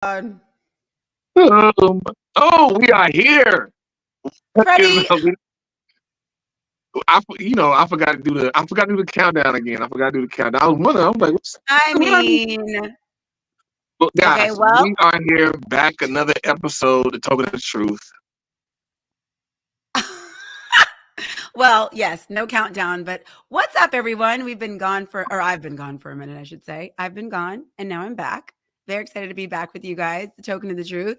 God. We are here. Freddie. I forgot to do the countdown again. I forgot to do the countdown. I was wondering. I was like, But guys, okay, well, we are here back another episode of Talking the Truth. well, yes, no countdown, but what's up, everyone? I've been gone for a minute, I should say. I've been gone, and now I'm back. Very excited to be back with you guys, the Token of the Truth,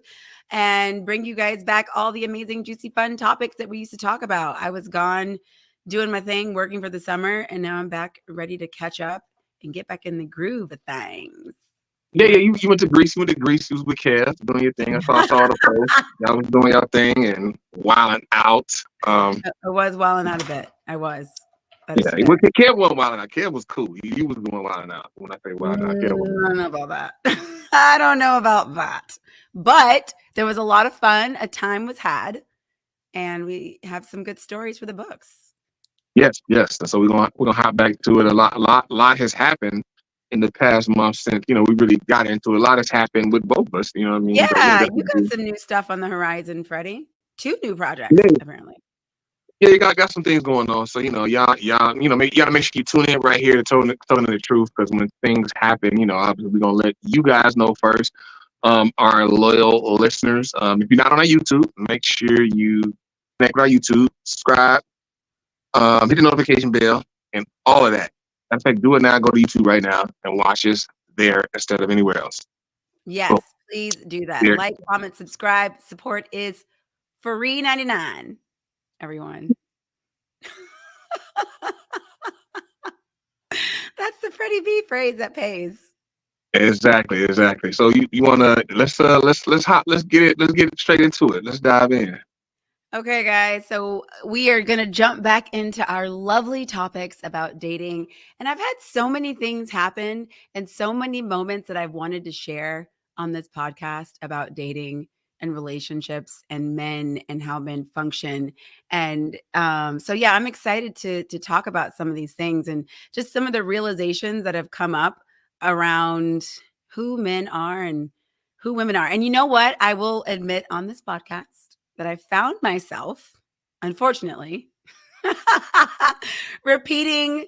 and bring you guys back all the amazing, juicy, fun topics that we used to talk about. I was gone doing my thing, working for the summer, and now I'm back ready to catch up and get back in the groove of things. Yeah, you went to Greece. You was with Kev doing your thing. I saw the post. Y'all was doing your thing and wilding out. I was wilding out a bit. I was. Kev wasn't wilding out. Kev was cool. He was going wilding out. When I say wilding out, Kev was. I don't know about that. I don't know about that. But there was a lot of fun. A time was had, and we have some good stories for the books. Yes. So we're gonna hop back to it. A lot has happened in the past month since we really got into it. A lot has happened with both of us. You know what I mean? Yeah, you got some new stuff on the horizon, Freddie. 2 new projects, apparently. Yeah, you got some things going on. So y'all, you gotta make sure you tune in right here to Talking the Truth, because when things happen, obviously we're gonna let you guys know first. Our loyal listeners. If you're not on our YouTube, make sure you connect with our YouTube, subscribe, hit the notification bell, and all of that. In fact, do it now. Go to YouTube right now and watch us there instead of anywhere else. Yes, please do that. Here. Like, comment, subscribe. Support is free $99. Everyone. That's the Freddie B phrase that pays. Exactly. So you wanna let's get it straight into it. Let's dive in. Okay, guys. So we are gonna jump back into our lovely topics about dating. And I've had so many things happen and so many moments that I've wanted to share on this podcast about dating and relationships and men and how men function. And so yeah, I'm excited to talk about some of these things and just some of the realizations that have come up around who men are and who women are. And you know what? I will admit on this podcast that I found myself, unfortunately, repeating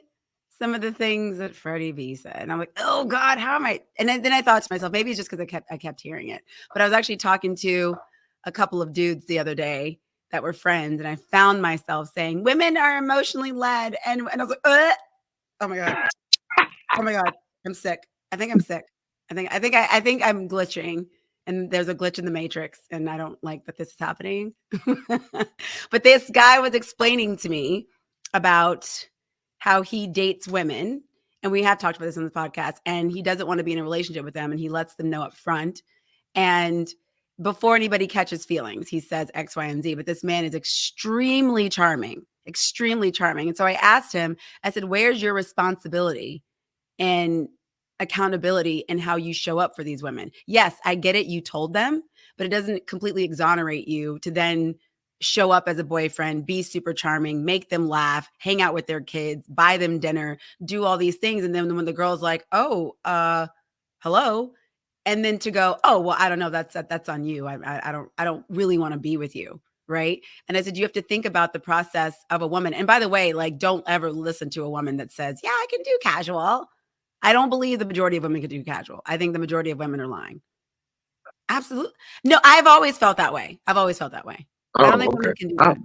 some of the things that Freddie B said. And I'm like, oh God, how am I? And then I thought to myself, maybe it's just because I kept hearing it. But I was actually talking to a couple of dudes the other day that were friends, and I found myself saying, women are emotionally led. And I was like, oh my God, I'm sick. I think I'm sick. I think I'm glitching. And there's a glitch in the matrix, and I don't like that this is happening. But this guy was explaining to me about how he dates women, and we have talked about this on the podcast, and he doesn't want to be in a relationship with them, and he lets them know up front. And before anybody catches feelings, he says X, Y, and Z. But this man is extremely charming. And so I asked him, I said, where's your responsibility and accountability and how you show up for these women? Yes, I get it. You told them, but it doesn't completely exonerate you to then show up as a boyfriend, be super charming, make them laugh, hang out with their kids, buy them dinner, do all these things. And then when the girl's like, oh, hello. And then to go, oh, well, I don't know. That's on you. I don't really want to be with you. Right. And I said, you have to think about the process of a woman. And by the way, like, don't ever listen to a woman that says, yeah, I can do casual. I don't believe the majority of women can do casual. I think the majority of women are lying. Absolutely. No, I've always felt that way. I don't think women can do that.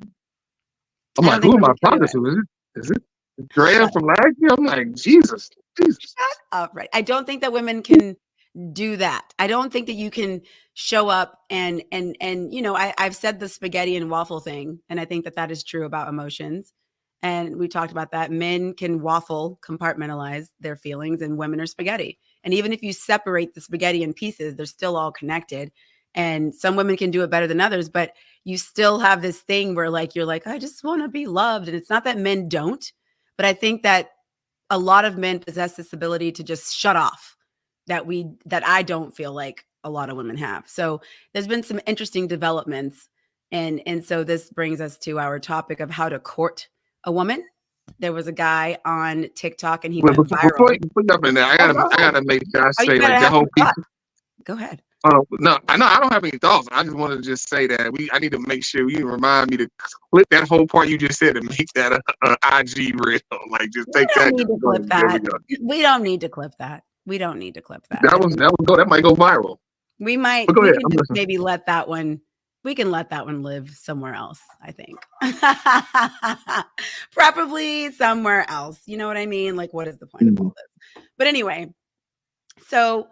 I'm like, who am I talking to? Is it Drea from last year? I'm like, Jesus. Shut up, right. I don't think that women can do that. I don't think that you can show up and I've said the spaghetti and waffle thing, and I think that is true about emotions. And we talked about that. Men can waffle, compartmentalize their feelings, and women are spaghetti. And even if you separate the spaghetti in pieces, they're still all connected. And some women can do it better than others, but you still have this thing where you're like, I just want to be loved. And it's not that men don't, but I think that a lot of men possess this ability to just shut off that I don't feel like a lot of women have. So there's been some interesting developments. And so this brings us to our topic of how to court a woman. There was a guy on TikTok, and he went viral. Before you up in there, I gotta make sure I say that whole piece. Go ahead. No, I don't have any thoughts. I just wanted to just say that I need to make sure you remind me to clip that whole part you just said and make that a IG reel. Like, just We take don't that. need Just to clip there we that. go. We don't need to clip that. We don't need to clip that. That I was think that might go viral. But go we ahead. can I'm just listening. maybe let that one we can let that one live somewhere else, I think. Probably somewhere else. You know what I mean? Like, what is the point of Mhm. all this? But anyway, so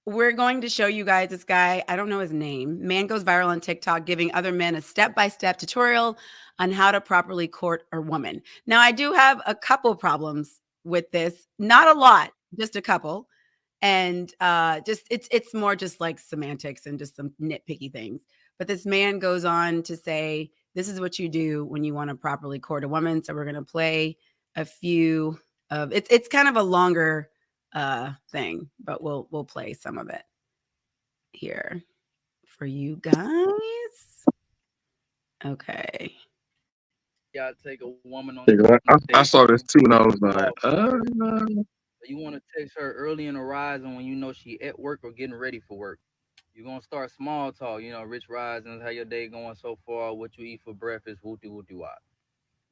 we're going to show you guys this guy. I don't know his name. Man goes viral on TikTok giving other men a step-by-step tutorial on how to properly court a woman. Now, I do have a couple problems with this. Not a lot, just a couple. And just it's more just like semantics and just some nitpicky things. But this man goes on to say, this is what you do when you want to properly court a woman. So we're going to play a few of it's kind of a longer thing, but we'll play some of it here for you guys. Okay. Y'all take a woman on a Yeah, date, I bro. saw this too, and I was Off like, first. You want to text her early in the rise and when you know she at work or getting ready for work. You're gonna start small talk, rich risings, how your day going so far, what you eat for breakfast, wooty wooty wop.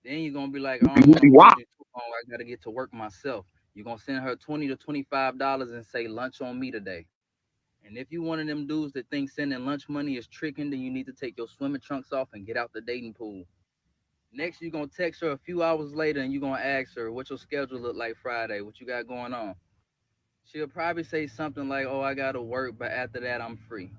Then you're gonna be like, I don't wanna wow. hold you too long, I gotta get to work myself. You're gonna send her $20 to $25 and say lunch on me today. And if you one of them dudes that think sending lunch money is tricking, then you need to take your swimming trunks off and get out the dating pool. Next, you're gonna text her a few hours later and you're gonna ask her what your schedule look like Friday, what you got going on. She'll probably say something like, "Oh, I gotta work, but after that, I'm free."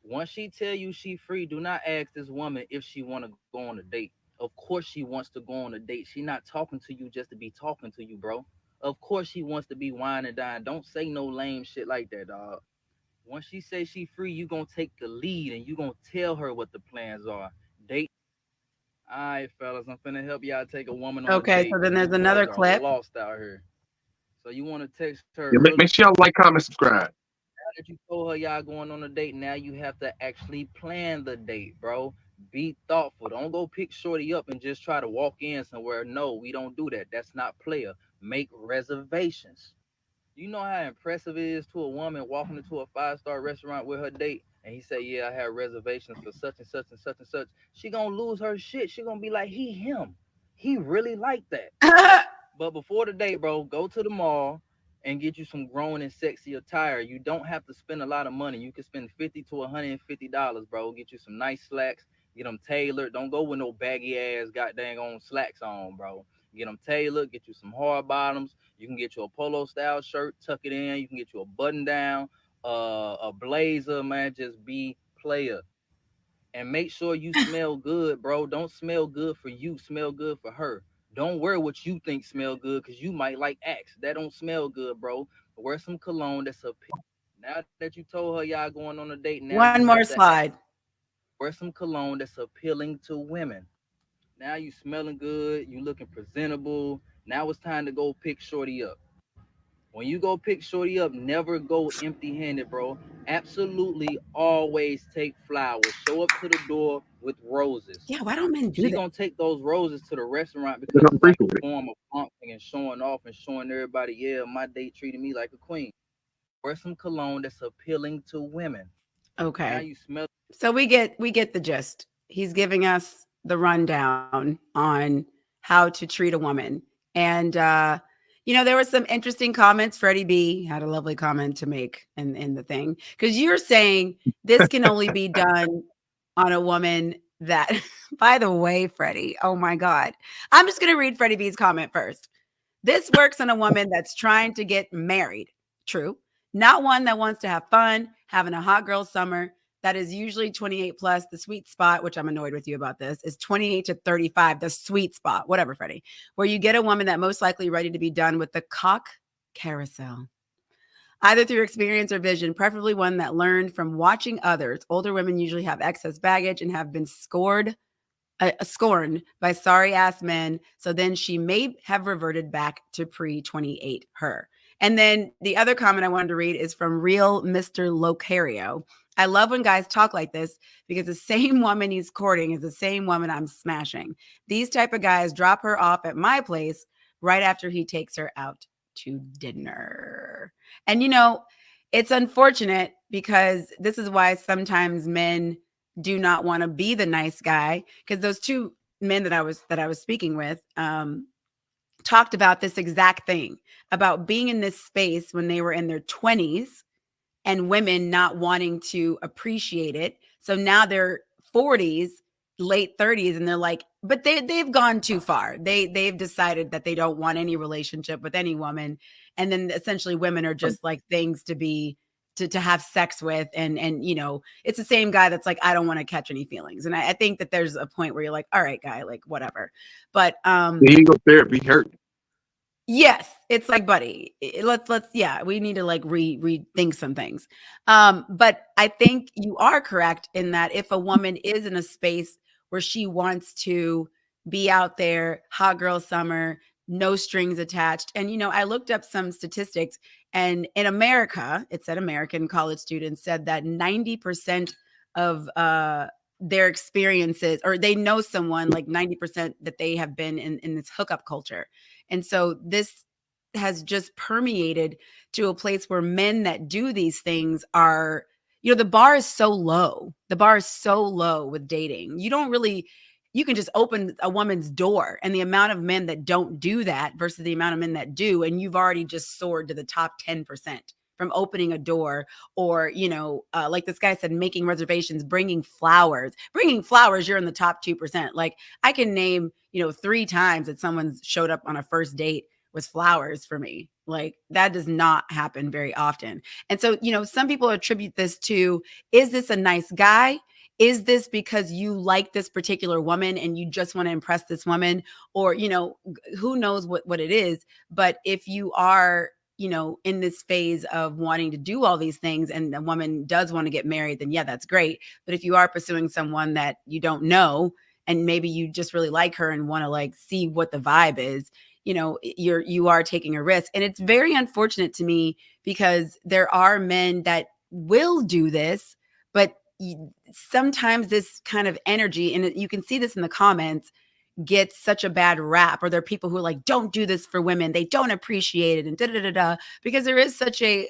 Once she tell you she free, do not ask this woman if she wanna go on a date. Of course she wants to go on a date. She not talking to you just to be talking to you, bro. Of course she wants to be wine and dine. Don't say no lame shit like that, dog. Once she say she free, you gonna take the lead and you gonna tell her what the plans are. Date. All right, fellas, I'm finna help y'all take a woman on a Okay, date so then because you there's boys another are clip. lost out here. So you want to text her Yeah, early. make sure y'all like, comment, subscribe. Now that you told her y'all going on a date, now you have to actually plan the date, bro. Be thoughtful. Don't go pick shorty up and just try to walk in somewhere. No, we don't do that. That's not player. Make reservations. You know how impressive it is to a woman walking into a five-star restaurant with her date and he say, "Yeah, I have reservations for such and such and such and such." She gonna lose her shit. She gonna be like, "He him. He really like that." But before the date, bro, go to the mall and get you some grown and sexy attire. You don't have to spend a lot of money. You can spend $50 to $150, bro. Get you some nice slacks. Get them tailored. Don't go with no baggy ass goddamn on slacks on, bro. Get them tailored. Get you some hard bottoms. You can get you a polo style shirt, tuck it in. You can get you a button down, a blazer, man. Just be player and make sure you smell good, bro. Don't smell good for you, smell good for her. Don't wear what you think smell good because you might like Axe. That don't smell good, bro. Wear some cologne that's a now that you told her y'all going on a date, now you One have more to act. slide. Wear some cologne that's appealing to women. Now you smelling good, you looking presentable. Now it's time to go pick Shorty up. When you go pick Shorty up, never go empty handed, bro. Absolutely always take flowers. Show up to the door with roses. Yeah, why don't men do She this? gonna take those roses to the restaurant They because don't it's like a appreciate it. form of flaunting and showing off and showing everybody, yeah, my date treated me like a queen. Wear some cologne that's appealing to women. Now Okay. you smell. So we get the gist. He's giving us the rundown on how to treat a woman. And there were some interesting comments. Freddie B had a lovely comment to make in the thing. Because you're saying this can only be done on a woman that, by the way, Freddie, oh my God. I'm just gonna read Freddie B's comment first. This works on a woman that's trying to get married. True. Not one that wants to have fun, having a hot girl summer. That is usually 28 plus. The sweet spot, which I'm annoyed with you about this, is 28 to 35, the sweet spot, whatever, Freddie, where you get a woman that most likely ready to be done with the cock carousel, either through experience or vision, preferably one that learned from watching others. Older women usually have excess baggage and have been scorned by sorry ass men. So then she may have reverted back to pre 28 her. And then the other comment I wanted to read is from real Mr. Locario. I love when guys talk like this because the same woman he's courting is the same woman I'm smashing. These type of guys drop her off at my place right after he takes her out to dinner. And It's unfortunate because this is why sometimes men do not want to be the nice guy, because those two men that I was speaking with talked about this exact thing, about being in this space when they were in their 20s and women not wanting to appreciate it. So now they're 40s, late 30s, and they're like, but they've gone too far. They've decided that they don't want any relationship with any woman. And then essentially women are just like things to be to have sex with. And it's the same guy that's like, I don't want to catch any feelings. And I think that there's a point where you're like, all right, guy, like whatever. But Here you go, therapy hurt. yes, it's like, buddy, let's yeah, we need to like rethink some things. But I think you are correct in that if a woman is in a space where she wants to be out there, hot girl summer, no strings attached. And I looked up some statistics, and in America, it said American college students said that 90% of their experiences, or they know someone like 90% that they have been in this hookup culture. And so this has just permeated to a place where men that do these things are, the bar is so low. The bar is so low with dating. You can just open a woman's door, and the amount of men that don't do that versus the amount of men that do, and you've already just soared to the top 10% from opening a door, or like this guy said, making reservations, bringing flowers, you're in the top 2%. Like, I can name 3 times that someone's showed up on a first date with flowers for me. Like, that does not happen very often. And so some people attribute this to, is this a nice guy? Is this because you like this particular woman and you just want to impress this woman? Or who knows what it is. But if you are in this phase of wanting to do all these things and the woman does want to get married, then yeah, that's great. But if you are pursuing someone that you don't know, and maybe you just really like her and want to like see what the vibe is, you are taking a risk. And it's very unfortunate to me, because there are men that will do this, but sometimes this kind of energy, and you can see this in the comments, gets such a bad rap. Or there are people who are like, don't do this for women, they don't appreciate it, and da da da da, because there is such a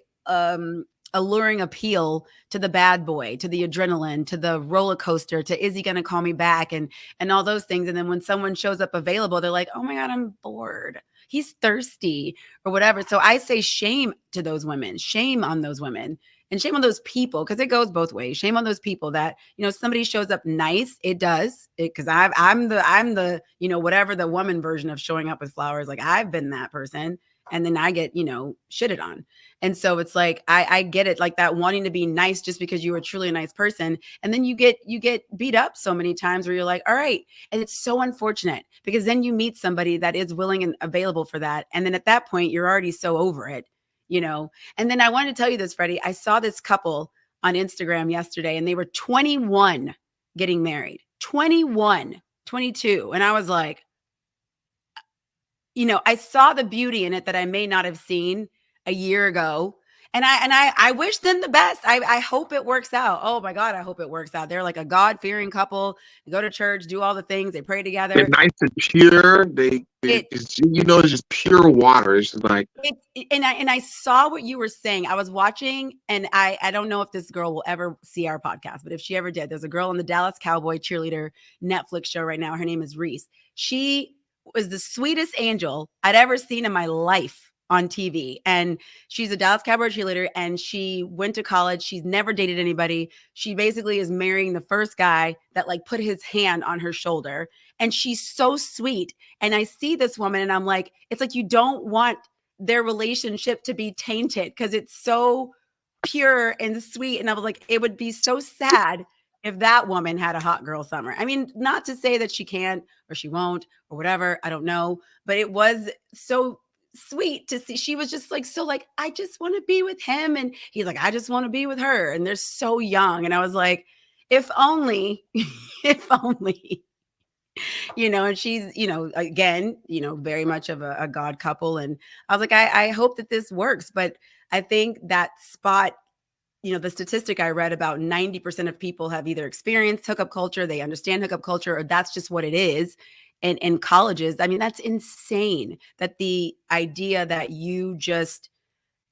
alluring appeal to the bad boy, to the adrenaline, to the roller coaster, to is he going to call me back, and all those things. And then when someone shows up available, they're like, oh my God, I'm bored, he's thirsty, or whatever. So I say shame to those women, shame on those women, and shame on those people, because it goes both ways. Shame on those people that somebody shows up nice. It does it, because I'm the whatever the woman version of showing up with flowers. Like, I've been that person, and then I get shitted on. And so it's like, I get it, like that wanting to be nice just because you were truly a nice person, and then you get beat up so many times where you're like, all right. And it's so unfortunate, because then you meet somebody that is willing and available for that, and then at that point you're already so over it. And then I wanted to tell you this, Freddie. I saw this couple on Instagram yesterday, and they were 21 getting married. 21, 22. And I was like, I saw the beauty in it that I may not have seen a year ago. And I wish them the best. I hope it works out. Oh my God, I hope it works out. They're like a God-fearing couple. They go to church, do all the things, they pray together. They're nice and pure. It's just pure water. It's just like and I saw what you were saying. I was watching, and I don't know if this girl will ever see our podcast, but if she ever did, there's a girl on the Dallas Cowboy cheerleader Netflix show right now. Her name is Reese. She was the sweetest angel I'd ever seen in my life on TV. And she's a Dallas Cowboy cheerleader, and she went to college. She's never dated anybody. She basically is marrying the first guy that like put his hand on her shoulder. And she's so sweet. And I see this woman, and I'm like, it's like, you don't want their relationship to be tainted, because it's so pure and sweet. And I was like, it would be so sad if that woman had a hot girl summer. I mean, not to say that she can't or she won't or whatever, I don't know, but it was so sweet to see. She was just like, so like, I just want to be with him, and he's like, I just want to be with her, and they're so young. And I was like, if only if only and she's again very much of a God couple. And I was like, I hope that this works. But I think that spot, the statistic I read, about 90% of people have either experienced hookup culture, they understand hookup culture, or that's just what it is. And in colleges, I mean, that's insane, that the idea that you just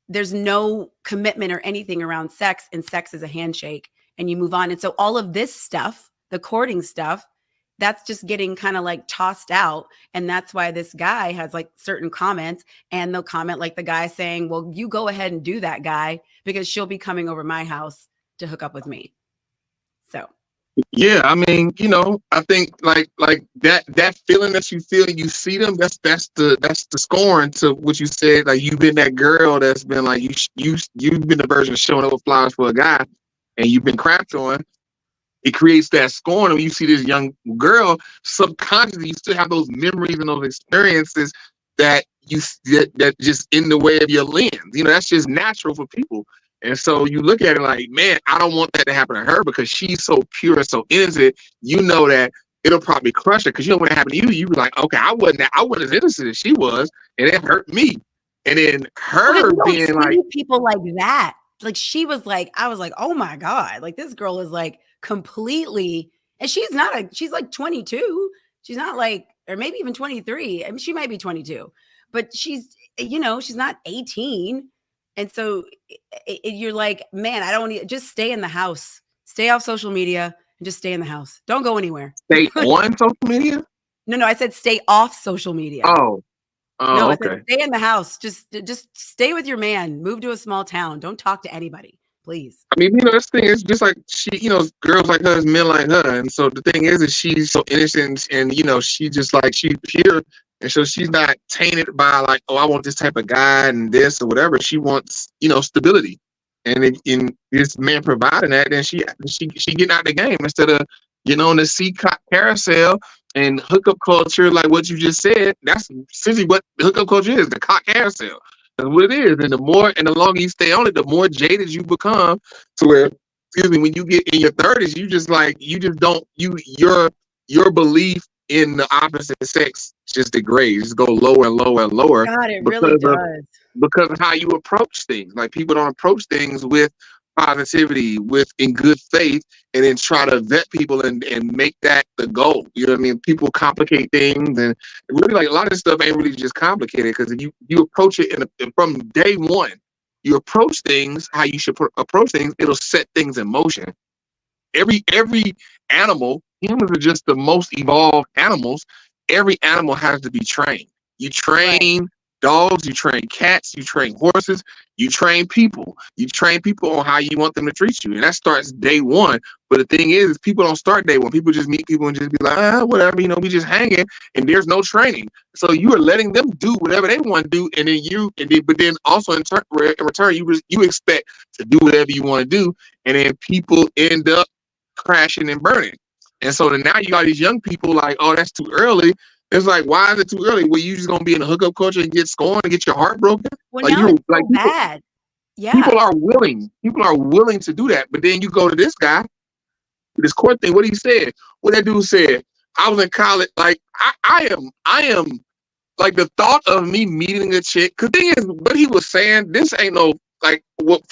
there's no commitment or anything around sex, and sex is a handshake and you move on. And so all of this stuff, the courting stuff, that's just getting kind of like tossed out. And that's why this guy has like certain comments, and they'll comment like the guy saying, well, you go ahead and do that, guy, because she'll be coming over my house to hook up with me. So Yeah, I mean, I think like that feeling that you feel and you see them, that's the scoring to what you said. Like you've been that girl that's been like you've been the version of showing up with flowers for a guy, and you've been crapped on. It creates that scorn. When you see this young girl, subconsciously you still have those memories and those experiences that that just in the way of your lens. That's just natural for people. And so you look at it like, man, I don't want that to happen to her because she's so pure and so innocent. You know that it'll probably crush her because when it happened to you, you were like, okay, I wasn't as innocent as she was, and it hurt me. And then her being like, people like that, like she was like, I was like, oh my God, like this girl is like completely, and she's like 22. She's not like, or maybe even 23. I mean, she might be 22, but she's not 18. And so you're like, man, I don't need, just stay in the house, stay off social media and just stay in the house. Don't go anywhere. Stay on social media? No, I said stay off social media. Oh, no, okay. I said stay in the house. Just stay with your man. Move to a small town. Don't talk to anybody, please. I mean, this thing is just like girls like her, men like her. And so the thing is she's so innocent and, she just like, she's pure. And so she's not tainted by like, oh, I want this type of guy and this or whatever. She wants, stability. And in this man providing that, then she getting out the game instead of, on the C carousel and hookup culture, like what you just said. That's essentially what hookup culture is, the cock carousel. That's what it is. And the more and the longer you stay on it, the more jaded you become to where, when you get in your 30s, you just don't, your belief in the opposite sex just degrades, just go lower and lower and lower. God, it really does. Because of how you approach things. Like people don't approach things with positivity, in good faith, and then try to vet people and make that the goal. You know what I mean? People complicate things, and really like a lot of this stuff ain't really just complicated because if you approach it from day one, you approach things how you should approach things, it'll set things in motion. Every animal, humans are just the most evolved animals. Every animal has to be trained. You train dogs, you train cats, you train horses, you train people. You train people on how you want them to treat you. And that starts day one. But the thing is people don't start day one. People just meet people and just be like, whatever, we just hanging, and there's no training. So you are letting them do whatever they want to do, and then but then also in return, you expect to do whatever you want to do, and then people end up crashing and burning. And so then now you got these young people like, oh, that's too early. It's like, why is it too early? Well, you just gonna be in a hookup culture and get scorned and get your heart broken? Well, like, no, it's like so bad. Yeah, people are willing to do that. But then you go to this guy, this court thing. What he said, what that dude said. I was in college. Like I am like the thought of me meeting a chick. Cause the thing is, what he was saying, this ain't no like what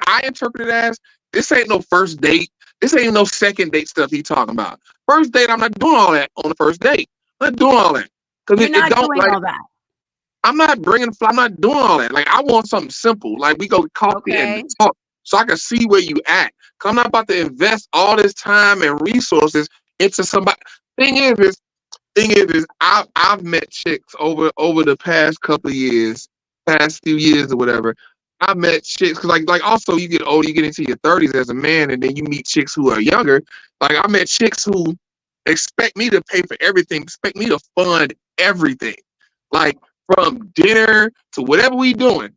I interpret it as. This ain't no first date. This ain't no second date stuff he talking about. First date, I'm not doing all that on the first date. I'm not doing all that. You're not doing all that. I'm not I'm not doing all that. Like, I want something simple. Like, we go get coffee and talk so I can see where you at. Because I'm not about to invest all this time and resources into somebody. Thing is, I've met chicks over the past couple of years, past few years or whatever. I met chicks because like also you get older, you get into your 30s as a man, and then you meet chicks who are younger. Like, I met chicks who expect me to pay for everything, expect me to fund everything, like from dinner to whatever we doing.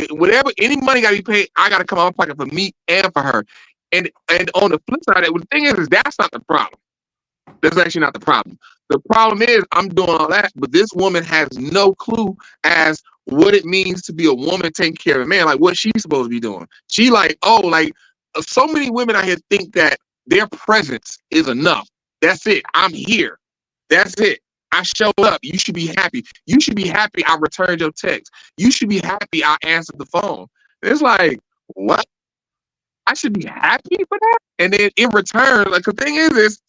Whatever, any money got to be paid, I got to come out of my pocket for me and for her. And on the flip side, the thing is that's not the problem. That's actually not the problem. The problem is I'm doing all that, but this woman has no clue as what it means to be a woman taking care of a man, like what she's supposed to be doing. She like, so many women out here think that their presence is enough. That's it. I'm here. That's it. I showed up. You should be happy. You should be happy I returned your text. You should be happy I answered the phone. It's like, what? I should be happy for that? And then in return, like, the thing is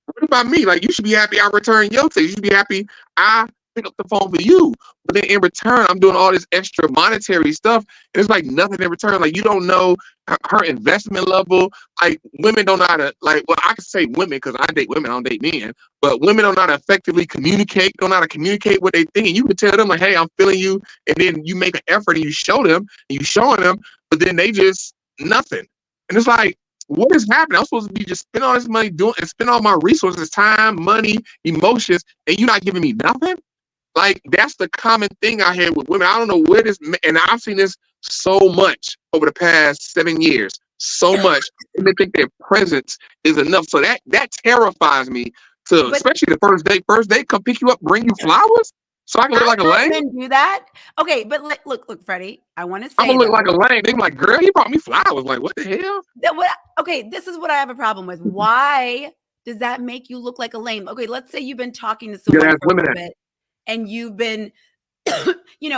what about me? Like, you should be happy I returned your text. You should be happy I pick up the phone for you. But then in return, I'm doing all this extra monetary stuff. And it's like nothing in return. Like you don't know her investment level. Like women don't know how to, like, well, I can say women because I date women, I don't date men. But women don't know how to effectively communicate, don't know how to communicate what they think. And you can tell them, like, hey, I'm feeling you. And then you make an effort and you show them and you showing them, but then they just nothing. And it's like, what is happening? I'm supposed to be just spending all this money doing and spend all my resources, time, money, emotions, and you're not giving me nothing? Like that's the common thing I had with women. I don't know where this, and I've seen this so much over the past 7 years, so much. And they think their presence is enough. So that terrifies me. To But especially the first date. First date, come pick you up, bring you flowers, so I can look I've like a had lame. men do that. Okay, but look, Freddie. I want to I'm say gonna look like a though lame. They be like, girl, you brought me flowers. Like, what the hell? that what. Okay, this is what I have a problem with. Why does that make you look like a lame? Okay, let's say you've been talking to You gotta someone ask for a women little that. bit, and you've been,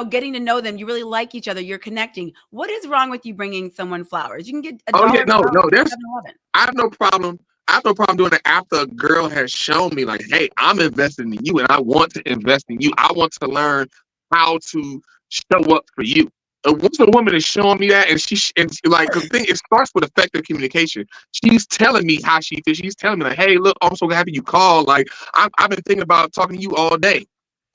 getting to know them. You really like each other. You're connecting. What is wrong with you bringing someone flowers? You can get a Oh yeah, dollar no, flowers no. at There's 7-Eleven. I have no problem. I have no problem doing it after a girl has shown me, like, hey, I'm investing in you and I want to invest in you. I want to learn how to show up for you. Once a woman is showing me that, and like, because the thing, it starts with effective communication. She's telling me how she feels. She's telling me, like, hey, look, I'm so happy you called. Like, I've been thinking about talking to you all day.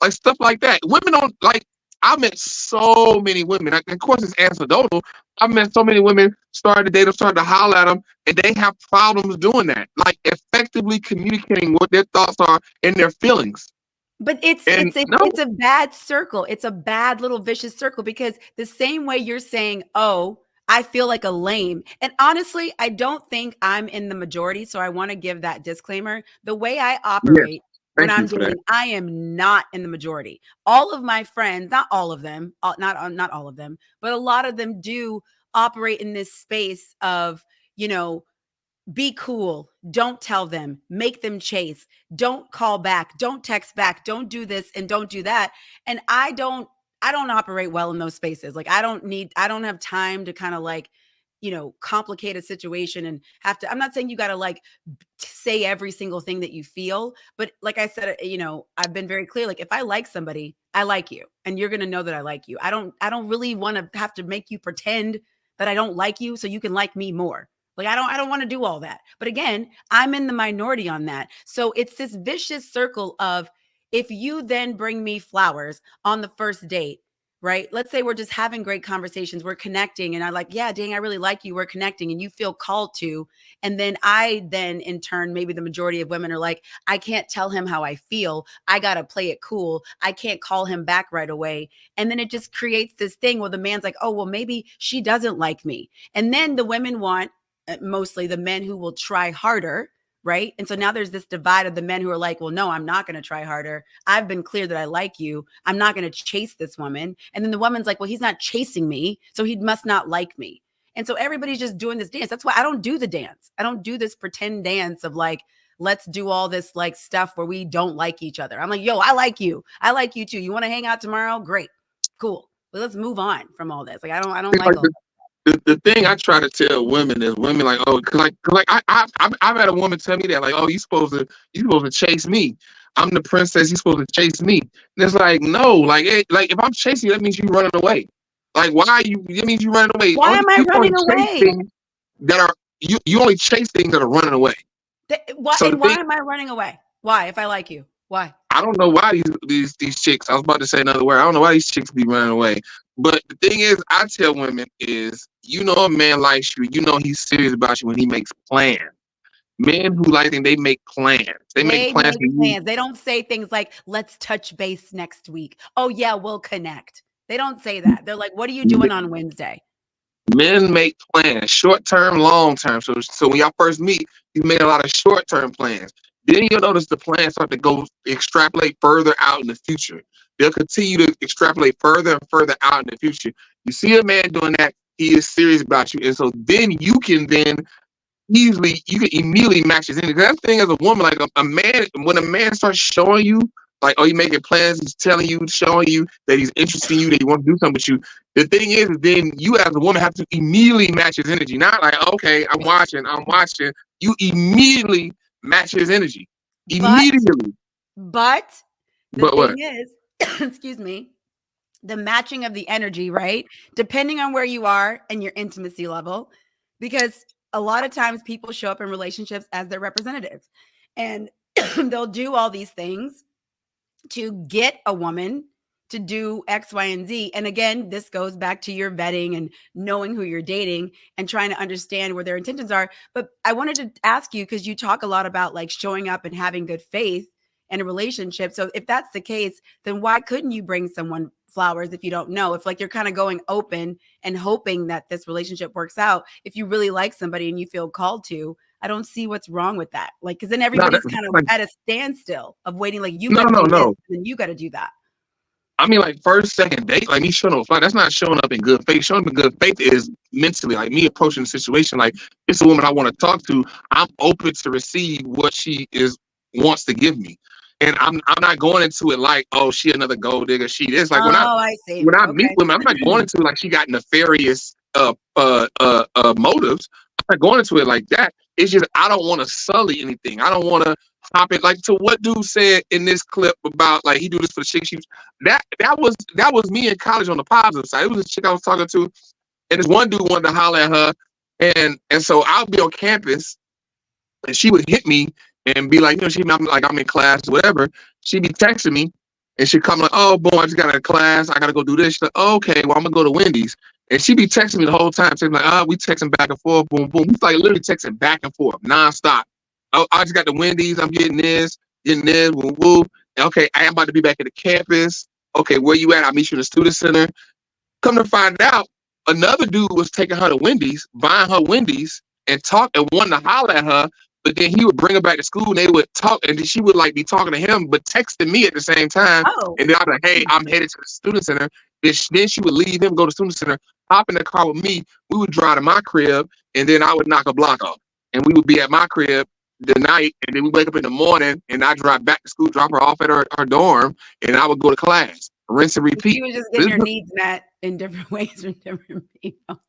Like, stuff like that. Women don't, like, I met so many women. Of course, it's anecdotal. I've met so many women, started to date them, started to holler at them, and they have problems doing that, like effectively communicating what their thoughts are and their feelings. But it's And it's a no, it's a bad circle. It's a bad little vicious circle because the same way you're saying, "Oh, I feel like a lame." And honestly, I don't think I'm in the majority, so I want to give that disclaimer. The way I yes, operate when thank you I'm for that. dating, I am not in the majority. All of my friends, not all of them, not all of them, but a lot of them do operate in this space of, you know, be cool. Don't tell them. Make them chase. Don't call back. Don't text back. Don't do this and don't do that. And I don't operate well in those spaces. Like I don't have time to kind of like, complicate a situation and have to. I'm not saying you got to like say every single thing that you feel, but like I said, I've been very clear. Like if I like somebody, I like you and you're going to know that I like you. I don't really want to have to make you pretend that I don't like you so you can like me more. Like I don't want to do all that. But again, I'm in the minority on that. So it's this vicious circle of if you then bring me flowers on the first date, right? Let's say we're just having great conversations, we're connecting and I like, yeah, dang, I really like you, we're connecting and you feel called to. And then in turn, maybe the majority of women are like, I can't tell him how I feel. I got to play it cool. I can't call him back right away. And then it just creates this thing where the man's like, oh, well, maybe she doesn't like me. And then the women want mostly the men who will try harder, right? And so now there's this divide of the men who are like, well, no, I'm not going to try harder. I've been clear that I like you. I'm not going to chase this woman. And then the woman's like, well, he's not chasing me, so he must not like me. And so everybody's just doing this dance. That's why I don't do the dance. I don't do this pretend dance of like, let's do all this like stuff where we don't like each other. I'm like, yo, I like you. I like you too. You want to hang out tomorrow? Great. Cool. But let's move on from all this. Like I don't It's like like all the thing I try to tell women is women like, oh, cause like I've had a woman tell me that, like, oh, you supposed to chase me. I'm the princess. You supposed to chase me. And it's like, no, like if I'm chasing you, that means you running away. Like why are you? That means you running away. Why Only am I you only running chase away? things that are you only chase things that are running away. Why So the and why thing, am I running away? Why, if I like you? Why? I don't know why these chicks. I was about to say another word. I don't know why these chicks be running away. But the thing is, I tell women is, a man likes you. You know he's serious about you when he makes plans. Men who like them, they make plans. They make They plans make for you. plans. They don't say things like, let's touch base next week. Oh, yeah, we'll connect. They don't say that. They're like, what are you doing on Wednesday? Men make plans, short term, long term. So when y'all first meet, you made a lot of short term plans. Then you'll notice the plans start to go extrapolate further out in the future. They'll continue to extrapolate further and further out in the future. You see a man doing that, he is serious about you. And so then you can immediately match his energy. That thing as a woman, like a man, when a man starts showing you, like, oh, you making plans, he's telling you, showing you that he's interested in you, that he wants to do something with you. The thing is, then you as a woman have to immediately match his energy. Not like, okay, I'm watching. You immediately match his energy. But, Immediately. but the But what? thing is, excuse me, the matching of the energy, right? Depending on where you are and your intimacy level, because a lot of times people show up in relationships as their representatives and they'll do all these things to get a woman to do X, Y, and Z. And again, this goes back to your vetting and knowing who you're dating and trying to understand where their intentions are. But I wanted to ask you, because you talk a lot about like showing up and having good faith in a relationship. So if that's the case, then why couldn't you bring someone flowers if you don't know? If like you're kind of going open and hoping that this relationship works out, if you really like somebody and you feel called to, I don't see what's wrong with that. Like, because then No, everybody's kind of like, at a standstill of waiting. Like, you no, got to no, do this, no. and then you got to do that. I mean, like first, second date, like me showing up, like that's not showing up in good faith. Showing up in good faith is mentally, like me approaching the situation, like it's a woman I want to talk to. I'm open to receive what she is wants to give me, and I'm not going into it like, oh, she another gold digger. She is like Oh, I see. when I meet Okay. women, I'm not going into it like she got nefarious motives. I'm not going into it like that. It's just I don't want to sully anything. I don't want to hop it like to what dude said in this clip about like he do this for the chick. That was me in college on the positive side. It was a chick I was talking to, and this one dude wanted to holler at her, and so I'll be on campus and she would hit me and be like, I'm in class, whatever. She'd be texting me and she'd come like, oh, boom, I just got out of class. I got to go do this. She's like, oh, okay, well, I'm going to go to Wendy's. And she'd be texting me the whole time, saying like, we texting back and forth, boom, boom. He's like literally texting back and forth, nonstop. Oh, I just got the Wendy's. I'm getting this, woo, woo. Okay, I am about to be back at the campus. Okay, where you at? I'll meet you in the student center. Come to find out, another dude was taking her to Wendy's, buying her Wendy's, and talk and wanting to holler at her. But then he would bring her back to school, and they would talk, and then she would like be talking to him, but texting me at the same time. Oh, And then I'd be like, "Hey, I'm headed to the student center." Then she would leave him, go to the student center, hop in the car with me. We would drive to my crib, and then I would knock a block off, and we would be at my crib the night, and then we wake up in the morning, and I drive back to school, drop her off at her dorm, and I would go to class, rinse and repeat. you were just getting your needs met in different ways from different people.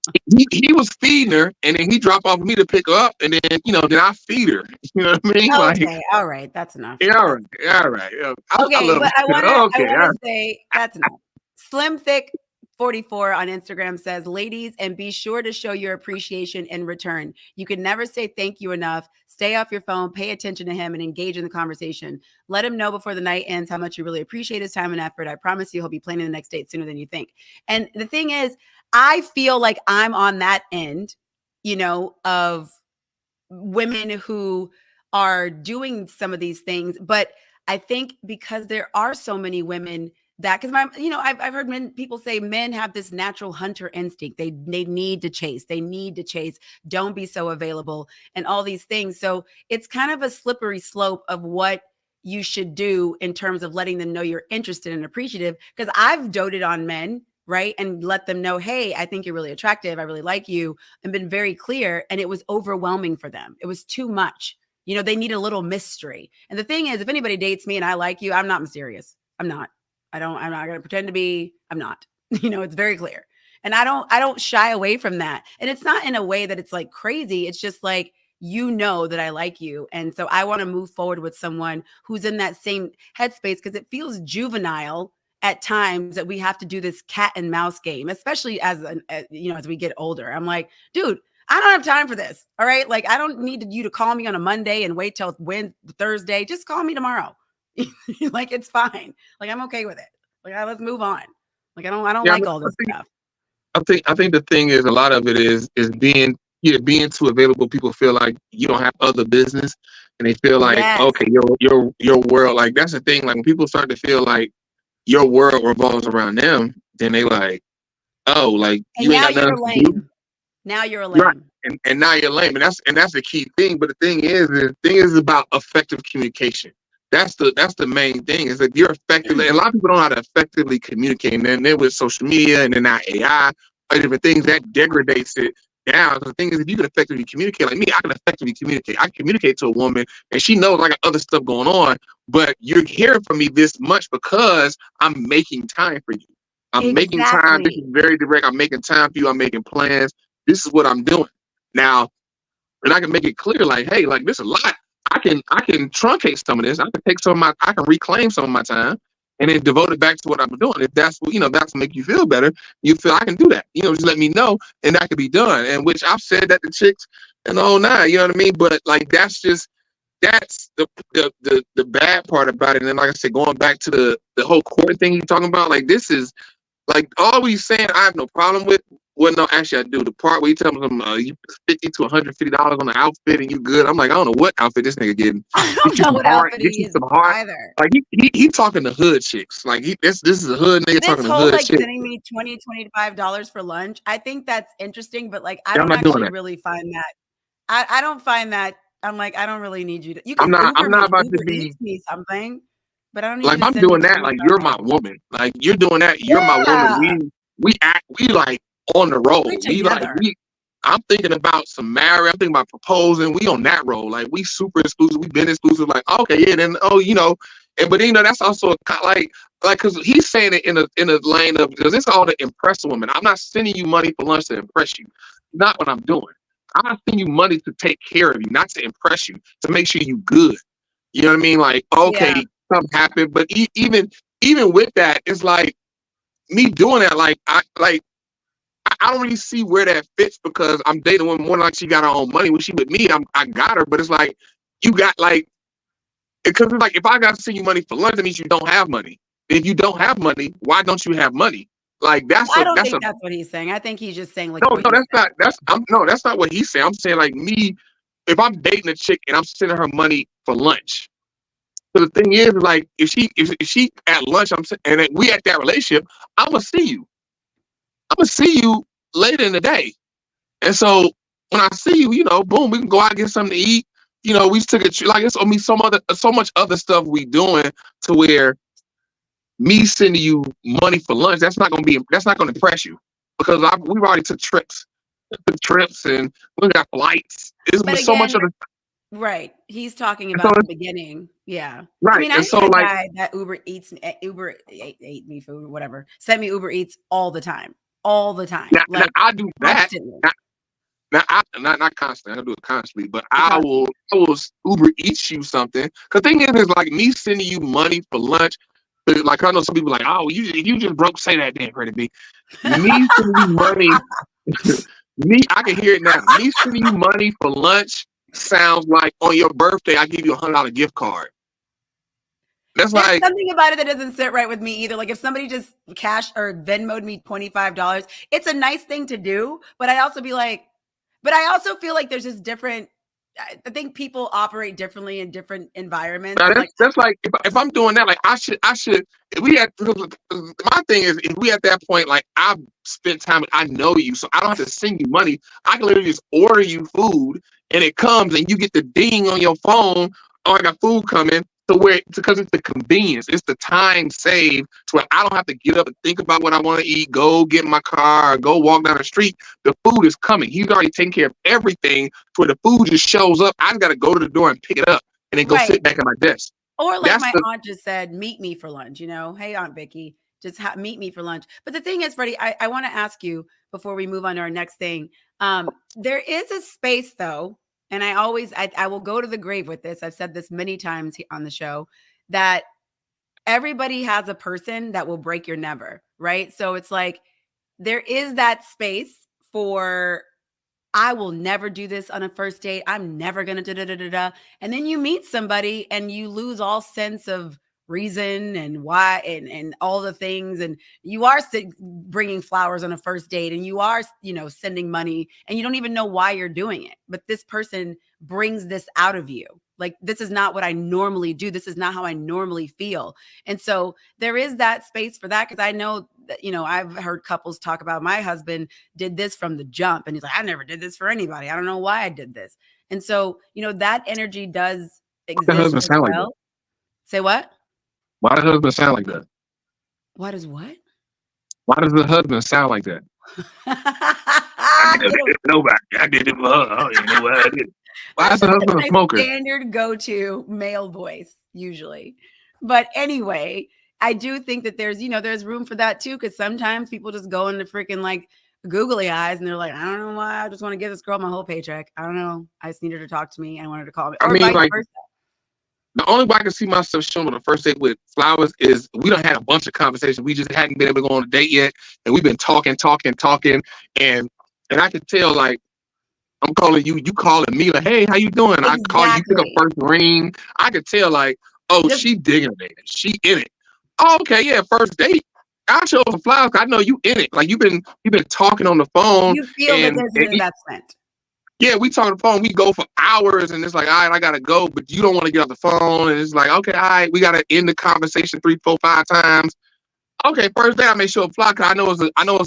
He was feeding her, and then he dropped off me to pick her up, and then then I feed her. You know what I mean? Like, Okay, all right, that's enough. yeah, all right, all right. Yeah. I Okay, love but it. I Okay, wanna say that's enough. Slim Thick 44 on Instagram says, ladies, and be sure to show your appreciation in return. You can never say thank you enough. Stay off your phone, pay attention to him, and engage in the conversation. Let him know before the night ends how much you really appreciate his time and effort. I promise you he'll be planning the next date sooner than you think. And the thing is, I feel like I'm on that end, of women who are doing some of these things. But I think because there are so many women that, because I've heard people say men have this natural hunter instinct. They need to chase. They need to chase. Don't be so available and all these things. So it's kind of a slippery slope of what you should do in terms of letting them know you're interested and appreciative. Because I've doted on men, right? And let them know, hey, I think you're really attractive. I really like you, and been very clear. And it was overwhelming for them. It was too much. They need a little mystery. And the thing is, if anybody dates me and I like you, I'm not mysterious. I'm not going to pretend to be. I'm not. It's very clear. And I don't shy away from that. And it's not in a way that it's like crazy. It's just like, that I like you. And so I want to move forward with someone who's in that same headspace, because it feels juvenile at times that we have to do this cat and mouse game, especially as we get older. I'm like, dude, I don't have time for this. All right. Like, I don't need you to call me on a Monday and wait till Thursday. Just call me tomorrow. Like, it's fine. Like, I'm okay with it. Like, let's move on. Like, I don't yeah, like all this stuff. I think the thing is a lot of it is being too available. People feel like you don't have other business, and they feel like Yes. okay, your world. Like that's the thing. Like when people start to feel like your world revolves around them, then they like, oh, like And you ain't now got you're nothing to do. lame. Now you're a lame. Right. And now you're lame, and that's the key thing. But the thing is about effective communication. That's the main thing, is that you're effectively, and a lot of people don't know how to effectively communicate. And then with social media and then now AI, or different things that degrades it down. The thing is, if you can effectively communicate, like me, I can effectively communicate. I can communicate to a woman, and she knows I got other stuff going on, but you're hearing from me this much because I'm making time for you. I'm making time. This Exactly. is very direct. I'm making time for you. I'm making plans. This is what I'm doing now, and I can make it clear, like, hey, like this is a lot. I can truncate some of this. I can reclaim some of my time, and then devote it back to what I'm doing. If that's what, that's what make you feel better, you feel I can do that. Just let me know and that could be done. And which I've said that to chicks and the whole nine, you know what I mean? But like that's the bad part about it. And then like I said, going back to the whole court thing you're talking about, like this is like always saying I have no problem with. Well, no, actually I do. The part where you tell them you $50 to $150 on the outfit and you good. I'm like, I don't know what outfit this nigga getting. I Get don't you know some what hard, outfit get he you is some hard. either. Like he talking to hood chicks. Like this is a hood nigga This talking to whole hood like chicks. sending me $25 for lunch, I think that's interesting, but like I Yeah, I'm don't not doing actually that. really find that. I don't find that. I'm like, I don't really need you to. You I'm can not. I'm not about to Uber be Eats me something, but I don't need like you if to I'm send me doing that. Like you're my $25. woman. Like you're doing that. You're my woman. Yeah, We act. We like on the roll. we're We like together. we. I'm thinking about some marriage. I'm thinking about proposing. We on that roll. Like we super exclusive. We been exclusive. Like okay, yeah. Then and but that's also like because he's saying it in a lane of because it's all to impress a woman. I'm not sending you money for lunch to impress you. Not what I'm doing. I'm sending you money to take care of you, not to impress you, to make sure you good. You know what I mean? Like Yeah, okay, something happened, but even with that, it's like me doing that. Like I don't really see where that fits because I'm dating a woman more like she got her own money. When she with me, I got her, but it's like you got like because it's like if I got to send you money for lunch, that means you don't have money. If you don't have money, why don't you have money? Like I don't think that's what he's saying. I think he's just saying like no, what no, you said. that's not what he's saying. I'm saying like me, if I'm dating a chick and I'm sending her money for lunch. So the thing is, like, if she at lunch, and we at that relationship, I'm gonna see you. I'm gonna see you later in the day. And so when I see you, boom, we can go out and get something to eat. We took it like it's on me so much other stuff we doing to where me sending you money for lunch, that's not gonna impress you because we've already took trips and we got flights. It's But with so much again, other. right, he's talking And so about the it's, beginning. Yeah, I right, mean, I and so need a like guy that Uber ate me food, whatever, send me Uber Eats all the time, now like I do that. constantly. Now, I not constantly. I don't do it constantly, but Constantly. I will Uber eats you something. Cause thing is like me sending you money for lunch. Like I know some people like, oh, if you just broke, say that then, Freddie B. Me sending you money, I can hear it now. Me sending you money for lunch sounds like on your birthday I give you $100 gift card. That's There's like something about it that doesn't sit right with me either. Like if somebody just cash or Venmoed me $25, it's a nice thing to do, but I also feel like there's just different. I think people operate differently in different environments, now and like that's like if I'm doing that, like I should if we had my thing is if we at that point, like I've spent time I know you, so I don't have to send you money. I can literally just order you food and it comes and you get the ding on your phone, oh I got food coming. So where because it's the convenience, it's the time saved to where I don't have to get up and think about what I want to eat, go get in my car, or go walk down the street. The food is coming. He's already taken care of everything to where the food just shows up. I just got to go to the door and pick it up and then go right. sit back at my desk. Or like That's my the aunt just said, meet me for lunch, hey, Aunt Vicky, just meet me for lunch. But the thing is, Freddie, I want to ask you before we move on to our next thing. There is a space though, and I will go to the grave with this. I've said this many times on the show that everybody has a person that will break your never, right? So it's like there is that space for I will never do this on a first date. I'm never going to da da da da da. And then you meet somebody and you lose all sense of reason and why and all the things. And you are bringing flowers on a first date and you are, sending money and you don't even know why you're doing it. But this person brings this out of you. Like, this is not what I normally do. This is not how I normally feel. And so there is that space for that because I know that, I've heard couples talk about my husband did this from the jump. And he's like, I never did this for anybody. I don't know why I did this. And so, that energy does the exist husband as sound like that. well. Say what? Why does the husband sound like that? What is what? Why does the husband sound like that? I never did it for nobody. I did it for her. I don't even know why I did it. Why is That's the just husband a my smoker? standard go-to male voice, usually. But anyway, I do think that there's room for that too, because sometimes people just go into freaking like googly eyes and they're like, I don't know why. I just want to give this girl my whole paycheck. I don't know. I just need her to talk to me. I want her to call me. I Or mean, vice like versa. The only way I can see myself showing on the first date with flowers is we don't had a bunch of conversations. We just hadn't been able to go on a date yet, and we've been talking, and I could tell like I'm calling you, you calling me like, hey, how you doing? I call you, pick up Exactly. first ring. I could tell like, oh, Just she digging it, she in it. Oh, okay, yeah, first date. I'll show some flowers. I know you in it. Like you've been talking on the phone, you feel that and, there's an and investment. yeah, we talk on the phone. We go for hours, and it's like, all right, I gotta go, but you don't want to get off the phone, and it's like, okay, all right, we gotta end the conversation 3, 4, 5 times. Okay, first day I make sure a fly. Cause I know it's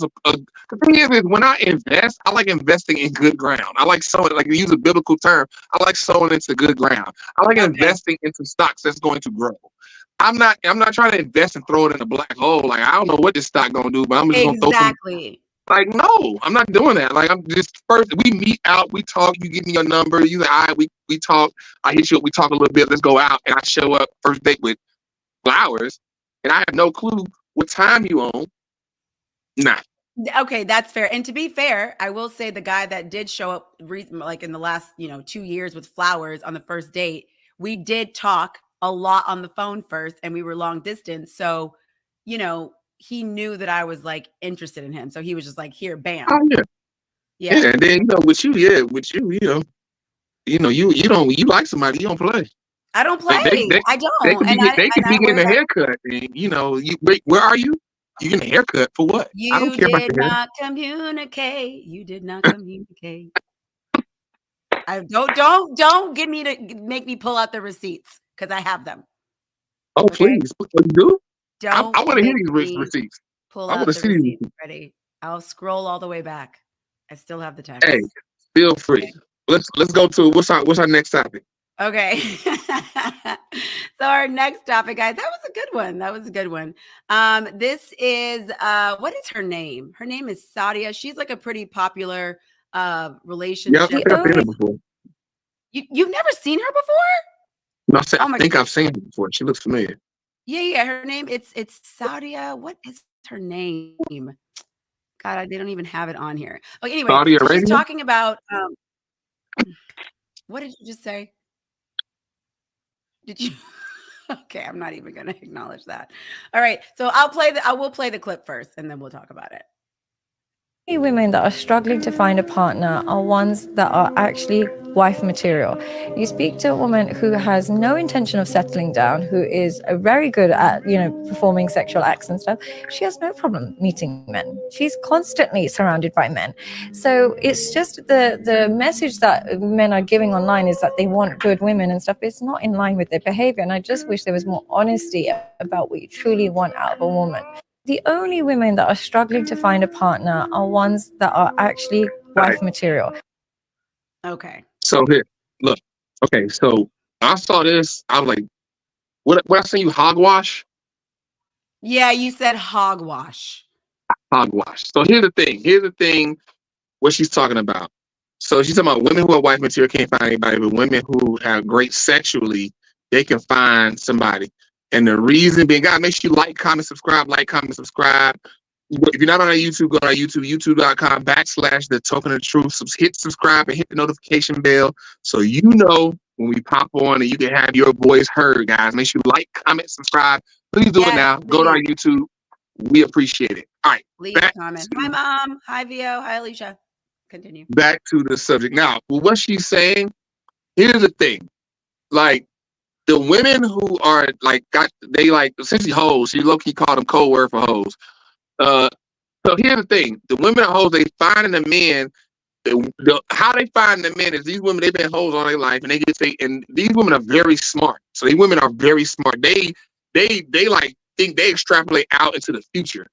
a. The thing is when I invest, I like investing in good ground. I like sowing, like to use a biblical term. I like sowing into good ground. I like Okay. investing into stocks that's going to grow. I'm not trying to invest and throw it in a black hole. Like I don't know what this stock gonna do, but I'm just gonna throw some. Exactly. Like no, I'm not doing that. Like I'm just first we meet out, we talk. You give me your number. You say, all right, we talk. I hit you up. We talk a little bit. Let's go out, and I show up first date with flowers, and I have no clue what time you on. Nah. Okay, that's fair. And to be fair, I will say the guy that did show up like in the last, 2 years with flowers on the first date, we did talk a lot on the phone first and we were long distance. So, he knew that I was like interested in him. So he was just like, here, Oh bam. yeah. Yeah. Yeah. And then with you, yeah, with you, you don't you like somebody, you don't play. I don't They they play. they, I they don't. could be they And could be I getting wear a that. haircut. And, you wait, where are you? You getting a haircut for what? I don't You care about did your hair. not communicate. You did not communicate. I don't get me to make me pull out the receipts because I have them. Oh Okay. please. What you do? Don't I want to hear make these me receipts. pull I want to out the see these receipts. receipts. Ready? I'll scroll all the way back. I still have the Hey, text. feel Okay. free. Let's go to what's our next topic? Okay. So our next topic, guys, that was a good one. That was a good one. This is what is her name? Her name is Sadia. She's like a pretty popular Yeah, I relationship. think I've seen it before. You've never seen her before? No, Oh I my think goodness. I've seen it before. She looks familiar. Yeah. Her name, it's Sadia. What is her name? God, they don't even have it on here. Okay, anyway, Saudi so she's Arabia? talking about what did you just say? Did you? Okay, I'm not even going to acknowledge that. All right, so I will play the clip first, and then we'll talk about it. Women that are struggling to find a partner are ones that are actually wife material. You speak to a woman who has no intention of settling down, who is very good at, performing sexual acts and stuff. She has no problem meeting men. She's constantly surrounded by men. So it's just the message that men are giving online is that they want good women and stuff. It's not in line with their behavior. And I just wish there was more honesty about what you truly want out of a woman. The only women that are struggling to find a partner are ones that are actually wife material. Okay. So here, look. Okay, so I saw this. I was like, what I seen you hogwash? Yeah, you said hogwash. Hogwash. So here's the thing. Here's the thing. What she's talking about. So she's talking about women who are wife material can't find anybody, but women who have great sexually, they can find somebody. And the reason being, guys, make sure you like, comment, subscribe, like, comment, subscribe. If you're not on our YouTube, go to our YouTube, youtube.com/the token of truth. Hit subscribe and hit the notification bell so you know when we pop on and you can have your voice heard, guys. Make sure you like, comment, subscribe. Please do it Yes, now. Go to our YouTube. We appreciate it. All right. leave a comment. Hi, Mom. Hi, Vio. Hi, Alicia. Continue. Back to the subject. Now, what she's saying, here's the thing. Like, the women who are like essentially hoes, she low-key called them code word for hoes. So here's the thing: the women are hoes. They find in the men. How they find the men is these women. They've been hoes all their life, and and these women are very smart. So these women are very smart. They like think they extrapolate out into the future.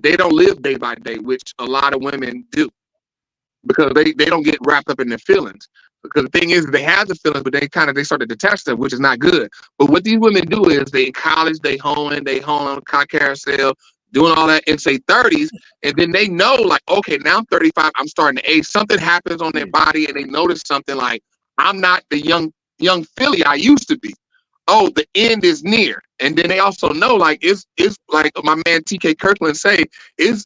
They don't live day by day, which a lot of women do because they don't get wrapped up in their feelings. Because the thing is, they have the feelings, but they start to detach them, which is not good. But what these women do is they in college, they hone on cock carousel, doing all that in say 30s, and then they know like, okay, now I'm 35, I'm starting to age. Something happens on their body, and they notice something like, I'm not the young filly I used to be. Oh, the end is near. And then they also know like it's like my man TK Kirkland say, it's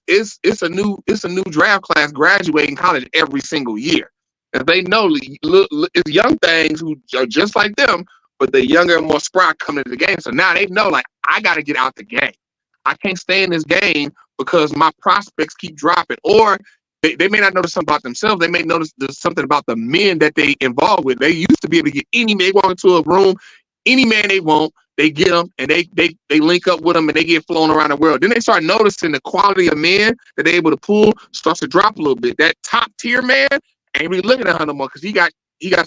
a new draft class graduating college every single year. And they know it's young things who are just like them but the younger and more spry come into the game. So now they know, like, I got to get out the game. I can't stay in this game because my prospects keep dropping. Or they may not notice something about themselves. They may notice there's something about the men that they involved with. They used to be able to get any man, they walk into a room, any man they want, they get them, and they link up with them, and they get flown around the world. Then they start noticing the quality of men that they're able to pull starts to drop a little bit. That top tier man ain't really looking at her no more because he got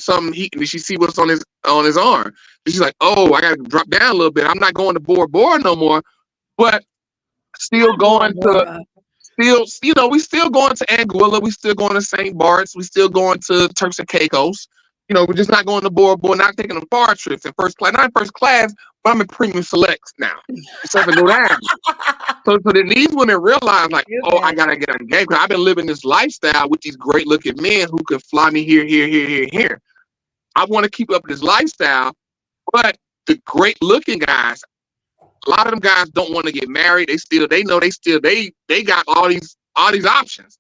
something. And she see what's on his arm. And she's like, oh, I got to drop down a little bit. I'm not going to Bora Bora no more, but still going to. Still, we still going to Anguilla, we still going to St. Bart's, we still going to Turks and Caicos. We're just not going to Bora Bora, not taking them far trips in first class. Not in first class, but I'm in premium selects now. So I can go down. So then these women realize, like, I gotta get on the game because I've been living this lifestyle with these great looking men who can fly me here, here, here, here, here. I want to keep up this lifestyle, but the great looking guys, a lot of them guys don't want to get married. They know they got all these options.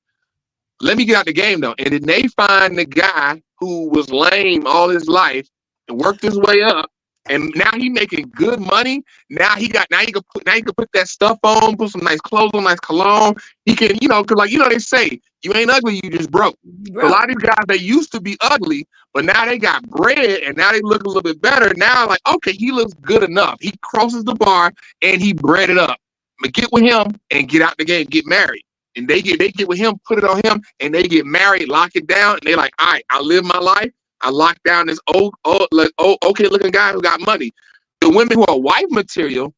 Let me get out the game though. And then they find the guy who was lame all his life and worked his way up. And now he making good money. Now he can put that stuff on, put some nice clothes on, nice cologne. He can, because they say, you ain't ugly, you just broke. So a lot of these guys, they used to be ugly, but now they got bread and now they look a little bit better. Now, like, okay, he looks good enough. He crosses the bar and he bread it up. But get with him and get out the game, get married. And they get with him, put it on him, and they get married, lock it down. And they're like, all right, I live my life. I lock down this okay looking guy who got money. The women who are wife material,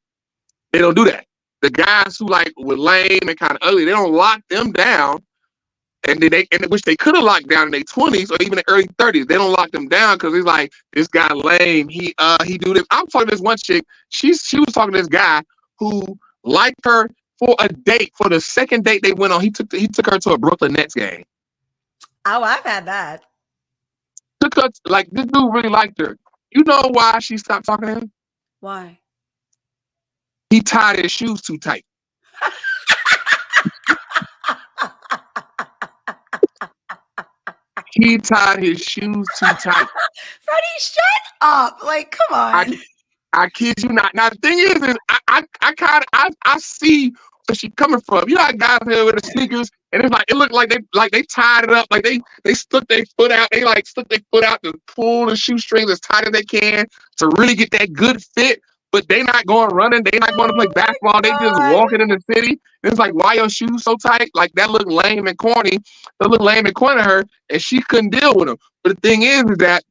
they don't do that. The guys who like were lame and kind of ugly, they don't lock them down. And which they could have locked down in their 20s or even the early 30s. They don't lock them down because it's like, this guy lame. He do this. I'm talking to this one chick. She was talking to this guy who liked her for a date. For the second date they went on, he took her to a Brooklyn Nets game. Oh, I've had that. Took her, like, this dude really liked her. You know why she stopped talking to him? Why? He tied his shoes too tight. He tied his shoes too tight. Freddie, shut up. Like, come on. I kid you not. Now the thing is I see where she's coming from. You know how guys here with the sneakers, and it's like it looked like they tied it up, like they stuck their foot out. They like stuck their foot out to pull the shoestrings as tight as they can to really get that good fit. But they not going running. They not going to play basketball. They just walking in the city. It's like, why your shoes so tight? Like, that looked lame and corny. That looked lame and corny to her, and she couldn't deal with them. But the thing is that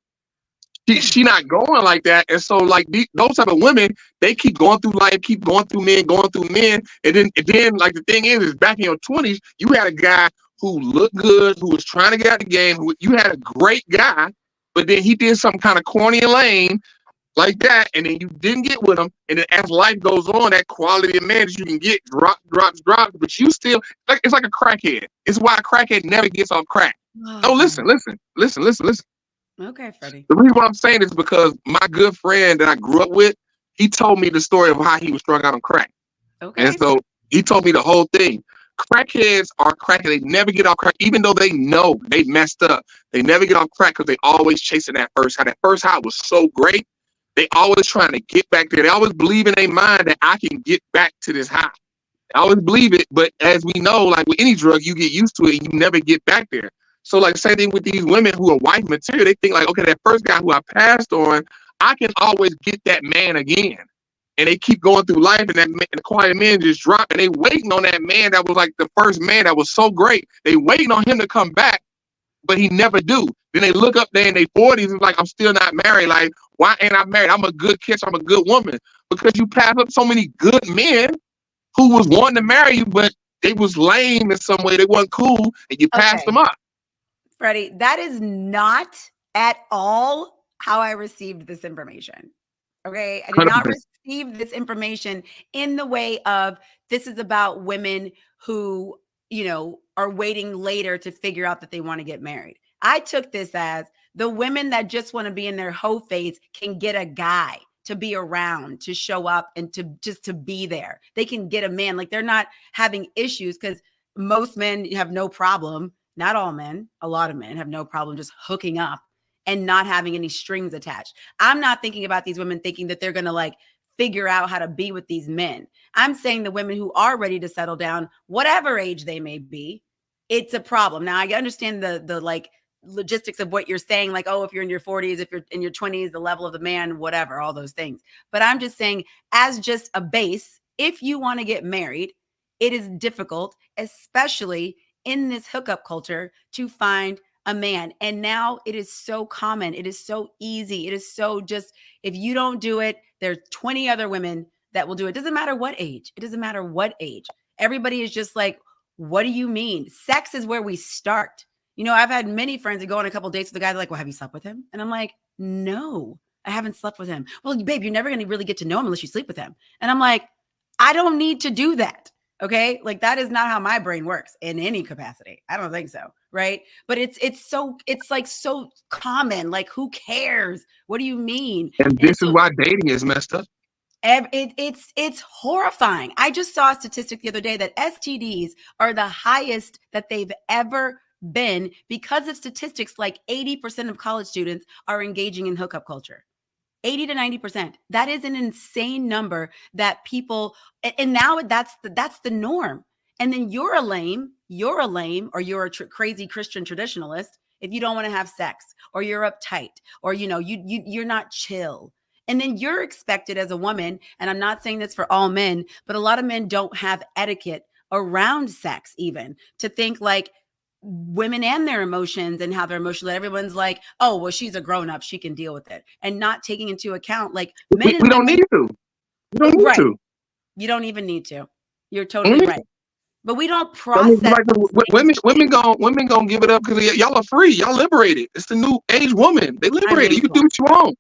she not going like that. And so, like, those type of women, they keep going through life, keep going through men. And then like, the thing is back in your 20s, you had a guy who looked good, who was trying to get out the game. You had a great guy, but then he did something kind of corny and lame like that, and then you didn't get with him. And then as life goes on, that quality of man that you can get drops, but you still, like, it's like a crackhead. It's why a crackhead never gets off crack. Oh, listen. Okay, Freddie. The reason why I'm saying is because my good friend that I grew up with, he told me the story of how he was strung out on crack. Okay. And so he told me the whole thing. Crackheads are crackheads. They never get off crack, even though they know they messed up. They never get off crack because they always chasing that first high. That first high was so great. They always trying to get back there. They always believe in their mind that I can get back to this high. I always believe it, but as we know, like with any drug, you get used to it and you never get back there. So, like, same thing with these women who are wife material. They think like, okay, that first guy who I passed on, I can always get that man again. And they keep going through life, and the quiet men just drop, and they waiting on that man that was like the first man that was so great. They waiting on him to come back, but he never do. Then they look up there in their 40s and like, I'm still not married. Like, why ain't I married? I'm a good catch. I'm a good woman. Because you pass up so many good men who was wanting to marry you, but they was lame in some way. They wasn't cool, and you passed them up. Freddie, that is not at all how I received this information. Okay. I did not 100%. receive this information in the way of this is about women who, are waiting later to figure out that they want to get married. I took this as the women that just want to be in their hoe phase can get a guy to be around, to show up, and to be there. They can get a man. Like, they're not having issues because most men have no problem. Not all men, a lot of men have no problem just hooking up and not having any strings attached. I'm not thinking about these women thinking that they're going to like figure out how to be with these men. I'm saying the women who are ready to settle down, whatever age they may be, it's a problem. Now I understand the like logistics of what you're saying, like, oh, if you're in your 40s, if you're in your 20s, the level of the man, whatever, all those things. But I'm just saying, as just a base, if you want to get married, it is difficult, especially in this hookup culture, to find a man. And now it is so common. It is so easy. It is so just, if you don't do it, there's 20 other women that will do it. It doesn't matter what age. It doesn't matter what age. Everybody is just like, what do you mean? Sex is where we start. You know, I've had many friends that go on a couple of dates with the guy. They're like, well, have you slept with him? And I'm like, no, I haven't slept with him. Well, babe, you're never going to really get to know him unless you sleep with him. And I'm like, I don't need to do that. Okay. Like that is not how my brain works in any capacity. I don't think so. Right. But it's like so common. Like, who cares? What do you mean? And this is why dating is messed up. It's horrifying. I just saw a statistic the other day that STDs are the highest that they've ever been because of statistics like 80% of college students are engaging in hookup culture. 80 to 90%. That is an insane number that people, and now that's the norm. And then you're a lame, or you're a crazy Christian traditionalist if you don't want to have sex, or you're uptight, or you're not chill. And then you're expected as a woman, and I'm not saying this for all men, but a lot of men don't have etiquette around sex, even to think like women and their emotions and how they're emotional. Everyone's like, oh, well, she's a grown up, she can deal with it, and not taking into account like men. We don't need to. We don't need to. You don't even need to. You're totally right. But we don't process. I mean, like, women gonna give it up because y'all are free. Y'all liberated. It's the new age woman. They liberated. You can do what you want.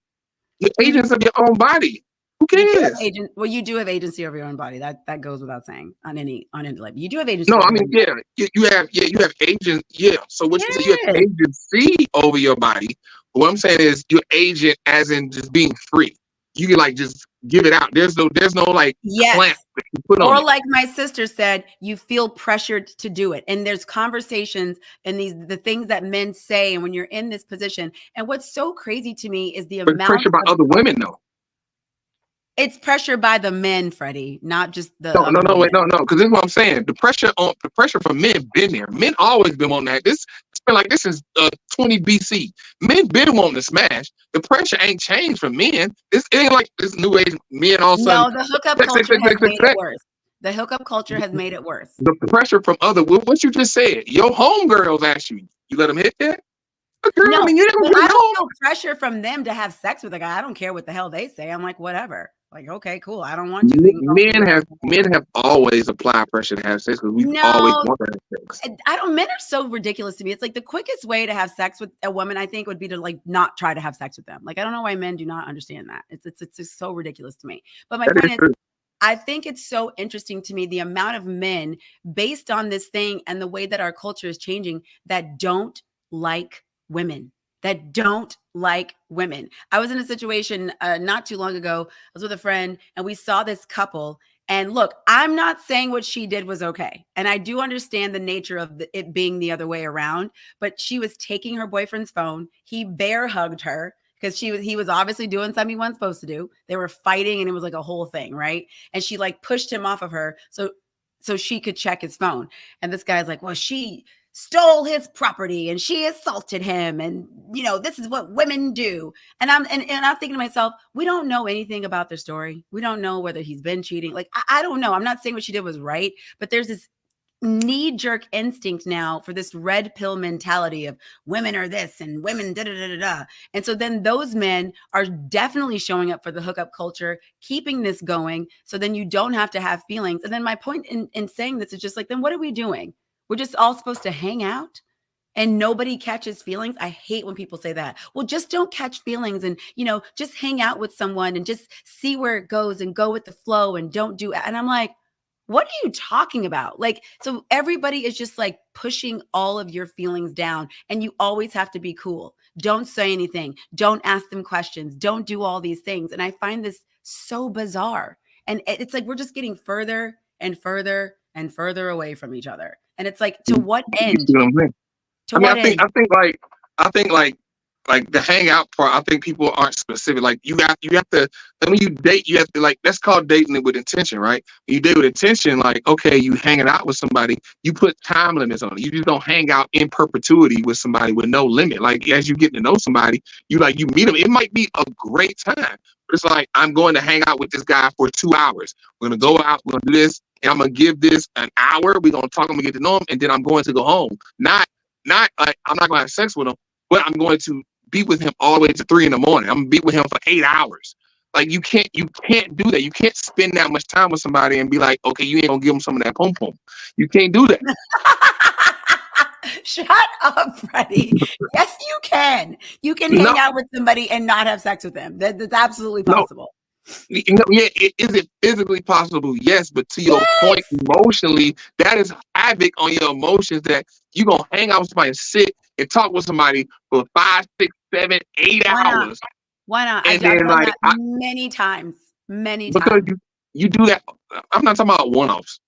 You're agents of your own body. Who cares? You do have agency over your own body. That goes without saying on any level. You do have agency. No, I mean, you have agent. Yeah. So what you say, you have agency over your body. What I'm saying is you're agent as in just being free. You can like just give it out. There's no like clamp that you put on. Or like my sister said, you feel pressured to do it. And there's conversations and the things that men say, and when you're in this position. And what's so crazy to me is the amount pressure by other women though. It's pressure by the men, Freddie, not just the. No. Because this is what I'm saying. The pressure from men been there. Men always been on that. It's been like this is 20 BC. Men been wanting to smash. The pressure ain't changed for men. It ain't like this new age men all of a sudden. No, the hookup culture has made it worse. The hookup culture has made it worse. The pressure from what you just said. Your homegirls ask you let them hit that. Girl, no, I mean, I don't feel pressure from them to have sex with a guy. I don't care what the hell they say. I'm like, whatever. Like, okay, cool. I don't want to. Men have always applied pressure to have sex because we always want to have sex. Men are so ridiculous to me. It's like the quickest way to have sex with a woman, I think, would be to like not try to have sex with them. Like, I don't know why men do not understand that. It's just so ridiculous to me. But my point is, I think it's so interesting to me the amount of men based on this thing and the way that our culture is changing that don't like women. That don't like women. I was in a situation not too long ago. I was with a friend and we saw this couple. And look, I'm not saying what she did was okay. And I do understand the nature of it being the other way around. But she was taking her boyfriend's phone. He bear hugged her because he was obviously doing something he wasn't supposed to do. They were fighting and it was like a whole thing, right? And she like pushed him off of her so she could check his phone. And this guy's like, well, she stole his property and she assaulted him, and this is what women do. And I'm thinking to myself, we don't know anything about their story. We don't know whether he's been cheating. Like, I don't know. I'm not saying what she did was right, but there's this knee-jerk instinct now for this red pill mentality of women are this and women da-da-da-da-da. And so then those men are definitely showing up for the hookup culture, keeping this going, so then you don't have to have feelings. And then my point in saying this is just like, then what are we doing? We're just all supposed to hang out and nobody catches feelings. I hate when people say that. Well, just don't catch feelings and, just hang out with someone and just see where it goes and go with the flow and don't do. And I'm like, what are you talking about? Like, so everybody is just like pushing all of your feelings down and you always have to be cool. Don't say anything. Don't ask them questions. Don't do all these things. And I find this so bizarre. And it's like, we're just getting further and further and further away from each other. And it's like, to what end? I think like the hangout part, I think people aren't specific. Like you have to, and when you date, you have to, like, that's called dating it with intention, right? When you date with intention, like, okay, you hanging out with somebody, you put time limits on it. You just don't hang out in perpetuity with somebody with no limit. Like, as you get to know somebody, you meet them. It might be a great time, but it's like, I'm going to hang out with this guy for 2 hours. We're gonna go out, we're gonna do this, and I'm gonna give this an hour. We're gonna talk, I'm gonna get to know him, and then I'm going to go home. Not like I'm not gonna have sex with him, but I'm going to be with him all the way to 3 in the morning. I'm gonna be with him for 8 hours. Like, you can't do that. You can't spend that much time with somebody and be like, okay, you ain't gonna give him some of that pom pom. You can't do that. Shut up, Freddie. Yes, you can. You can hang No, out with somebody and not have sex with them. That's absolutely no, possible. yeah. Is it physically possible? Yes, but to your point, Yes. emotionally, that is havoc on your emotions. That you gonna hang out with somebody, and sit and talk with somebody for 5, 6, 7, 8 Why not? hours, Why not? and I've then done like that many times. Many because times. you do that. I'm not talking about one offs.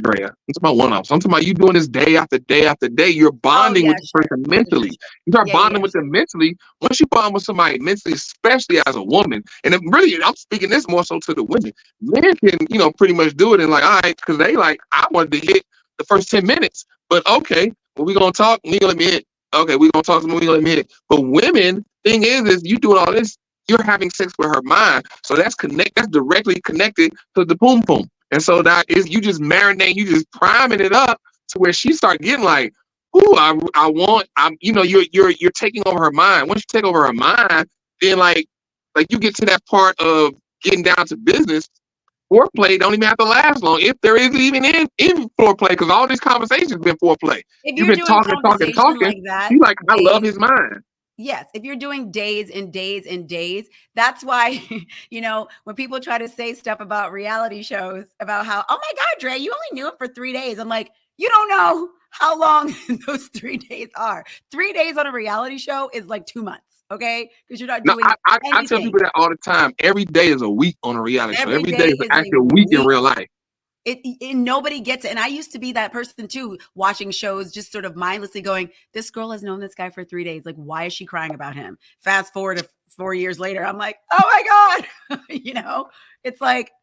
Drea. I'm talking about one offs. I'm talking about you doing this day after day after day. You're Oh bonding yeah, with the sure. person Sure, sure, mentally. sure. You start Yeah, yeah, bonding yeah, with sure. them mentally. Once you bond with somebody mentally, especially as a woman, and it really, I'm speaking this more so to the women. Men can, pretty much do it and like, all right, because they like, I wanted to hit the first 10 minutes, but okay, well, we gonna talk. We gonna let me hit. Okay, we gonna talk. We gonna let me hit. But women, thing is you doing all this. You're having sex with her mind, so that's directly connected to the boom boom. And so that is, you just marinate, you just priming it up to where she start getting like, ooh, I want, you're taking over her mind. Once you take over her mind, then like you get to that part of getting down to business. Foreplay don't even have to last long if there is even in foreplay, because all this conversation's been foreplay. If You've you're been doing talking, talking, conversation talking. like that, You like, I love days, his mind. yes, if you're doing days and days and days, that's why, when people try to say stuff about reality shows, about how, oh my God, Dre, you only knew it for 3 days. I'm like, you don't know how long those 3 days are. 3 days on a reality show is like 2 months, okay? Because you're not No, doing I tell people anything. that all the time. Every day is a week on a reality show. Every Every day day is is a actually a week in week. real life. And nobody gets it. And I used to be that person too, watching shows, just sort of mindlessly going, this girl has known this guy for 3 days. Like, why is she crying about him? Fast forward to 4 years later, I'm like, oh my God. It's like,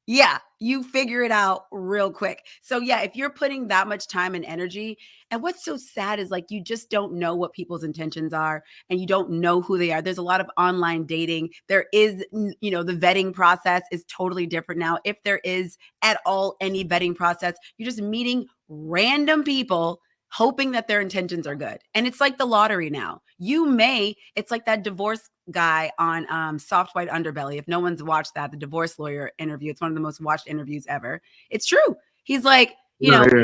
yeah, you figure it out real quick. So yeah, if you're putting that much time and energy, and what's so sad is like you just don't know what people's intentions are and you don't know who they are. There's a lot of online dating. There is, the vetting process is totally different now. If there is at all any vetting process, you're just meeting random people hoping that their intentions are good. And it's like the lottery now. It's like that divorce guy on Soft White Underbelly. If no one's watched that, the divorce lawyer interview, it's one of the most watched interviews ever. It's true. He's like, No, yeah.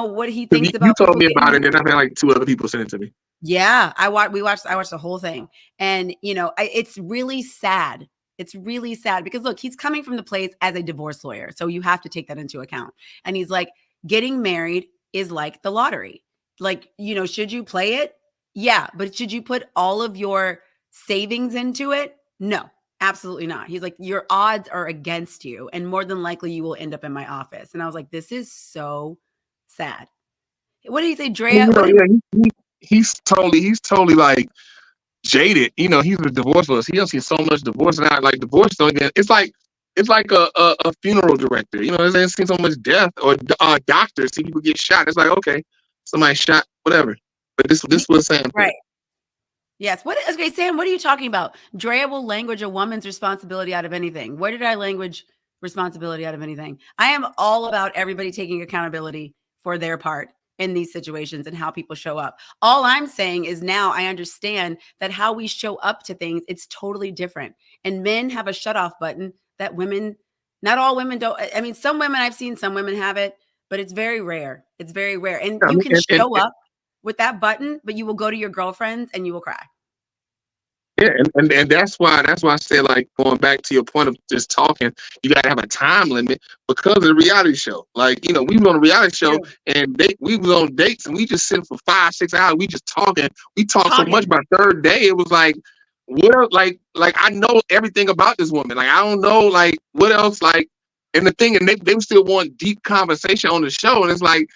what he 'Cause thinks you about told people me getting about it, married. and I've had like two other people send it to me. Yeah, I watched the whole thing. And it's really sad. It's really sad because look, he's coming from the place as a divorce lawyer. So you have to take that into account. And he's like, getting married is like the lottery. Like, should you play it? Yeah, but should you put all of your savings into it? No, absolutely not. He's like, your odds are against you, and more than likely you will end up in my office. And I was like, this is so sad. What did he say, Well, Drea? What did yeah, he's totally like jaded. He's a divorce lawyer. He does see so much divorce now. Like, divorce don't even. It's like a funeral director. They've seen so much death, or doctors see people get shot. It's like, okay, somebody shot, whatever. But this was the same thing. right? Yes. Okay, Sam, what are you talking about? Drea will language a woman's responsibility out of anything. Where did I language responsibility out of anything? I am all about everybody taking accountability for their part in these situations and how people show up. All I'm saying is now I understand that how we show up to things, it's totally different. And men have a shut off button that women, not all women don't. I mean, some women I've seen, some women have it, but it's very rare. It's very rare. And I you mean, can show up with that button, but you will go to your girlfriends and you will cry. yeah, and that's why I said, like, going back to your point of just talking, you gotta have a time limit because of the reality show. Like, we was on a reality show, True. and we was on dates, and we just sit for 5, 6 hours. We just talking. We talked so much. Talking. By third day, it was like, what else? Like I know everything about this woman. Like, I don't know, like, what else, like. And the thing, and they still want deep conversation on the show, and it's like,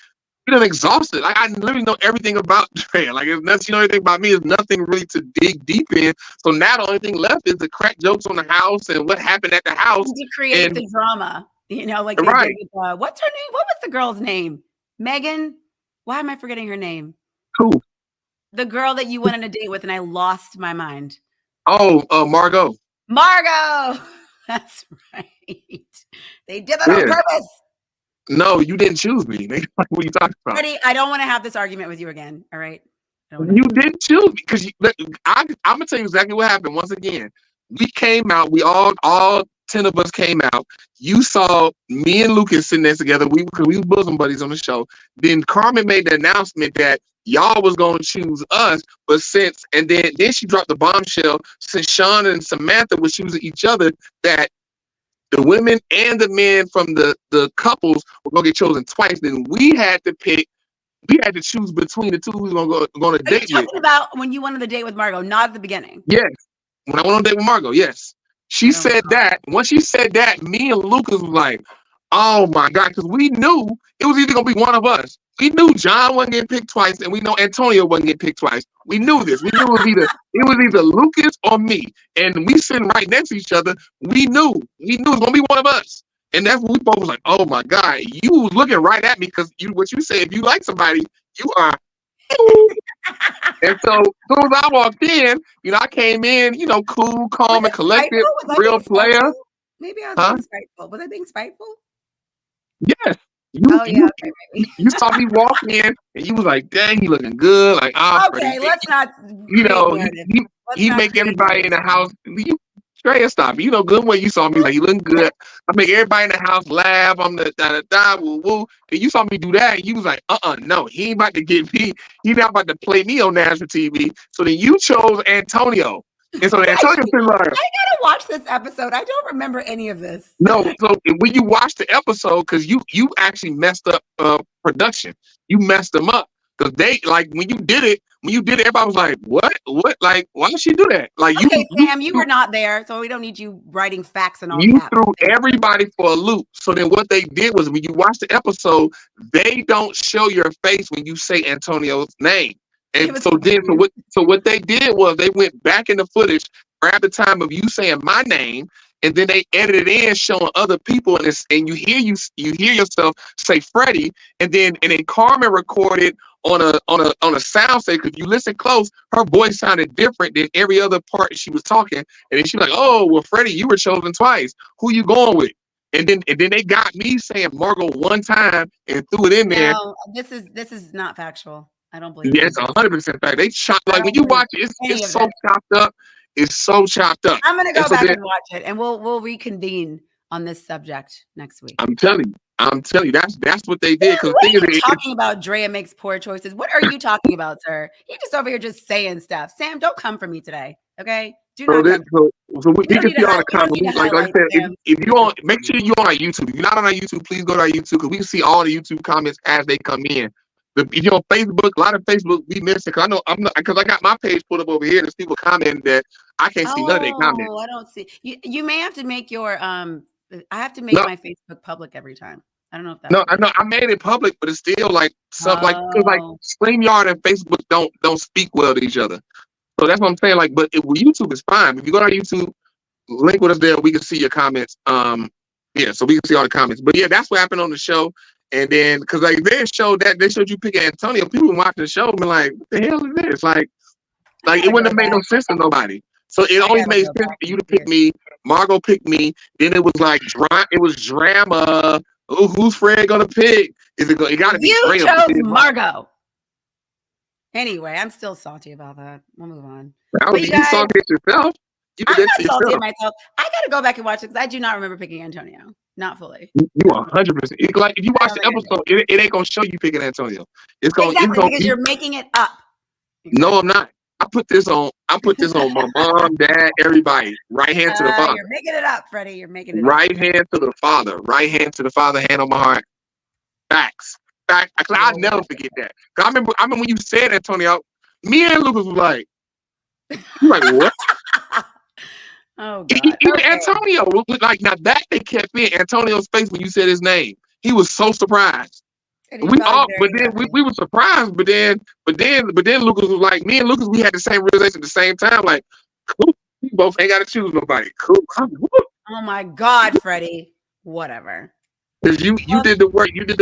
You done exhausted. Like I literally know everything about Drea. Like if nothing, you know anything about me, there's nothing really to dig deep in. So now the only thing left is the crack jokes on the house and what happened at the house. To create the drama, like they right. did with, what's her name? What was the girl's name? Megan? Why am I forgetting her name? Who? The girl that you went on a date with and I lost my mind. Oh, Margot. Margot! That's right. They did that on purpose. No, you didn't choose me. What are you talking about? Freddie, I don't want to have this argument with you again. All right. You didn't choose me because I'm gonna tell you exactly what happened. Once again, we came out. We all 10 of us came out. You saw me and Lucas sitting there together. We were bosom buddies on the show. Then Carmen made the announcement that y'all was gonna choose us, but then she dropped the bombshell since Sean and Samantha were choosing each other that the women and the men from the couples were gonna get chosen twice. Then we had to pick. We had to choose between the two who's gonna go on a date with. Are you talking about when you went on the date with Margot? Not at the beginning. Yes, when I went on a date with Margot. Yes, she said that. Once she said that, me and Lucas was like, "Oh my God," because we knew it was either gonna be one of us. We knew John wasn't getting picked twice, and we know Antonio wasn't getting picked twice. We knew this. We knew it was either Lucas or me, and we sitting right next to each other. We knew it was gonna be one of us, and that's what we both was like. Oh my God, you was looking right at me because what you said. If you like somebody, you are. And so as soon as I walked in, I came in, cool, calm, and collected, real player. Maybe I was being spiteful. Was I being spiteful? Yes. You saw me walk in and you was like, dang, he looking good. Like, okay, let's not. He make everybody in the house. Drea, stop. Good when you saw me, like, you looking good. I make everybody in the house laugh. I'm the da woo woo. And you saw me do that. And you was like, no, he ain't about to get me. He's not about to play me on national TV. So then you chose Antonio. And so Antonio said, like, I gotta watch this episode. I don't remember any of this. No, so when you watch the episode, because you actually messed up production. You messed them up. Because they, like, when you did it, everybody was like, what? Like, why did she do that? Like, Sam, you were not there, so we don't need you writing facts and all that. You threw everybody for a loop. So then what they did was when you watch the episode, they don't show your face when you say Antonio's name. And so what they did was they went back in the footage, grabbed the time of you saying my name, and then they edited in showing other people, and you hear yourself say Freddie, and then Carmen recorded on a sound stage. If you listen close, her voice sounded different than every other part she was talking, and then she was like, "Oh, well, Freddie, you were chosen twice. Who you going with?" And then they got me saying Margot one time and threw it in there. No, this is not factual. I don't believe. Yeah, it's 100% fact. They chopped like when you watch it, it's so chopped up. It's so chopped up. I'm gonna go back and watch it, and we'll reconvene on this subject next week. I'm telling you, that's what they did. What are you talking about? Drea makes poor choices. What are you talking about, sir? You're just over here just saying stuff. Sam, don't come for me today, okay? Do not come. So we can see all the comments. Like I said, if you on, make sure you're on our YouTube. If you're not on our YouTube, please go to our YouTube because we can see all the YouTube comments as they come in. If you're on Facebook, a lot of Facebook we miss it because I know because I got my page pulled up over here. There's people commenting that I can't see none of their comments. Oh, I don't see. You may have to make your I have to make my Facebook public every time. I don't know if that's I know I made it public, but it's still like something like StreamYard and Facebook don't speak well to each other. So that's what I'm saying. Like, but YouTube is fine. If you go to our YouTube, link with us there, we can see your comments. Yeah, so we can see all the comments. But yeah, that's what happened on the show. And then, because like they showed you picking Antonio, people watching the show been like, "What the hell is this?" Like it wouldn't have made no sense to nobody. So it only made sense for you to pick me. Margot picked me. Then it was like drama. Oh, who's Fred gonna pick? It got to be you chose Margot. Anyway, I'm still salty about that. We'll move on. You salty at yourself. I'm not salty at myself. I got to go back and watch it because I do not remember picking Antonio. Not fully. You are 100%. Like if you watch the episode, it ain't gonna show you picking Antonio. It's gonna because you're making it up. Exactly. No, I'm not. I put this on my mom, dad, everybody. Right hand to the father. You're making it up, Freddie. You're making it right up. hand to the father. Right hand to the father. Hand on my heart. Facts. I'll never forget that. Cause I remember when you said Antonio. Me and Lucas was like, what? Oh God. Even Antonio was like, now that they kept in Antonio's face when you said his name. He was so surprised. And he We probably all, but very then we, happy. we were surprised. But then Lucas was like, me and Lucas, we had the same realization at the same time. Like, cool, we both ain't got to choose nobody. Cool, Oh my God, Freddie. Whatever. because you Well, did the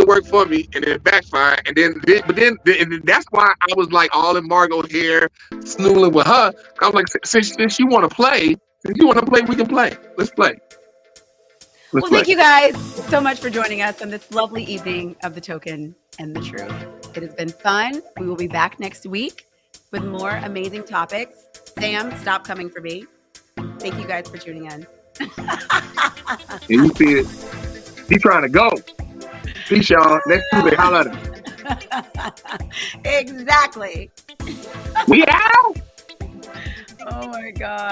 work, for me, and then it backfired. And then that's why I was like all in Margot's hair, snoodling with her. I was like, since you want to play, we can play. Let's play. Let's well, play. thank you guys so much for joining us on this lovely evening of The Token and the Truth. It has been fun. We will be back next week with more amazing topics. Sam, stop coming for me. Thank you guys for tuning in. And you see it. He's trying to go. Peace, y'all. Next Tuesday, holla at him. Exactly. We out. Oh my God.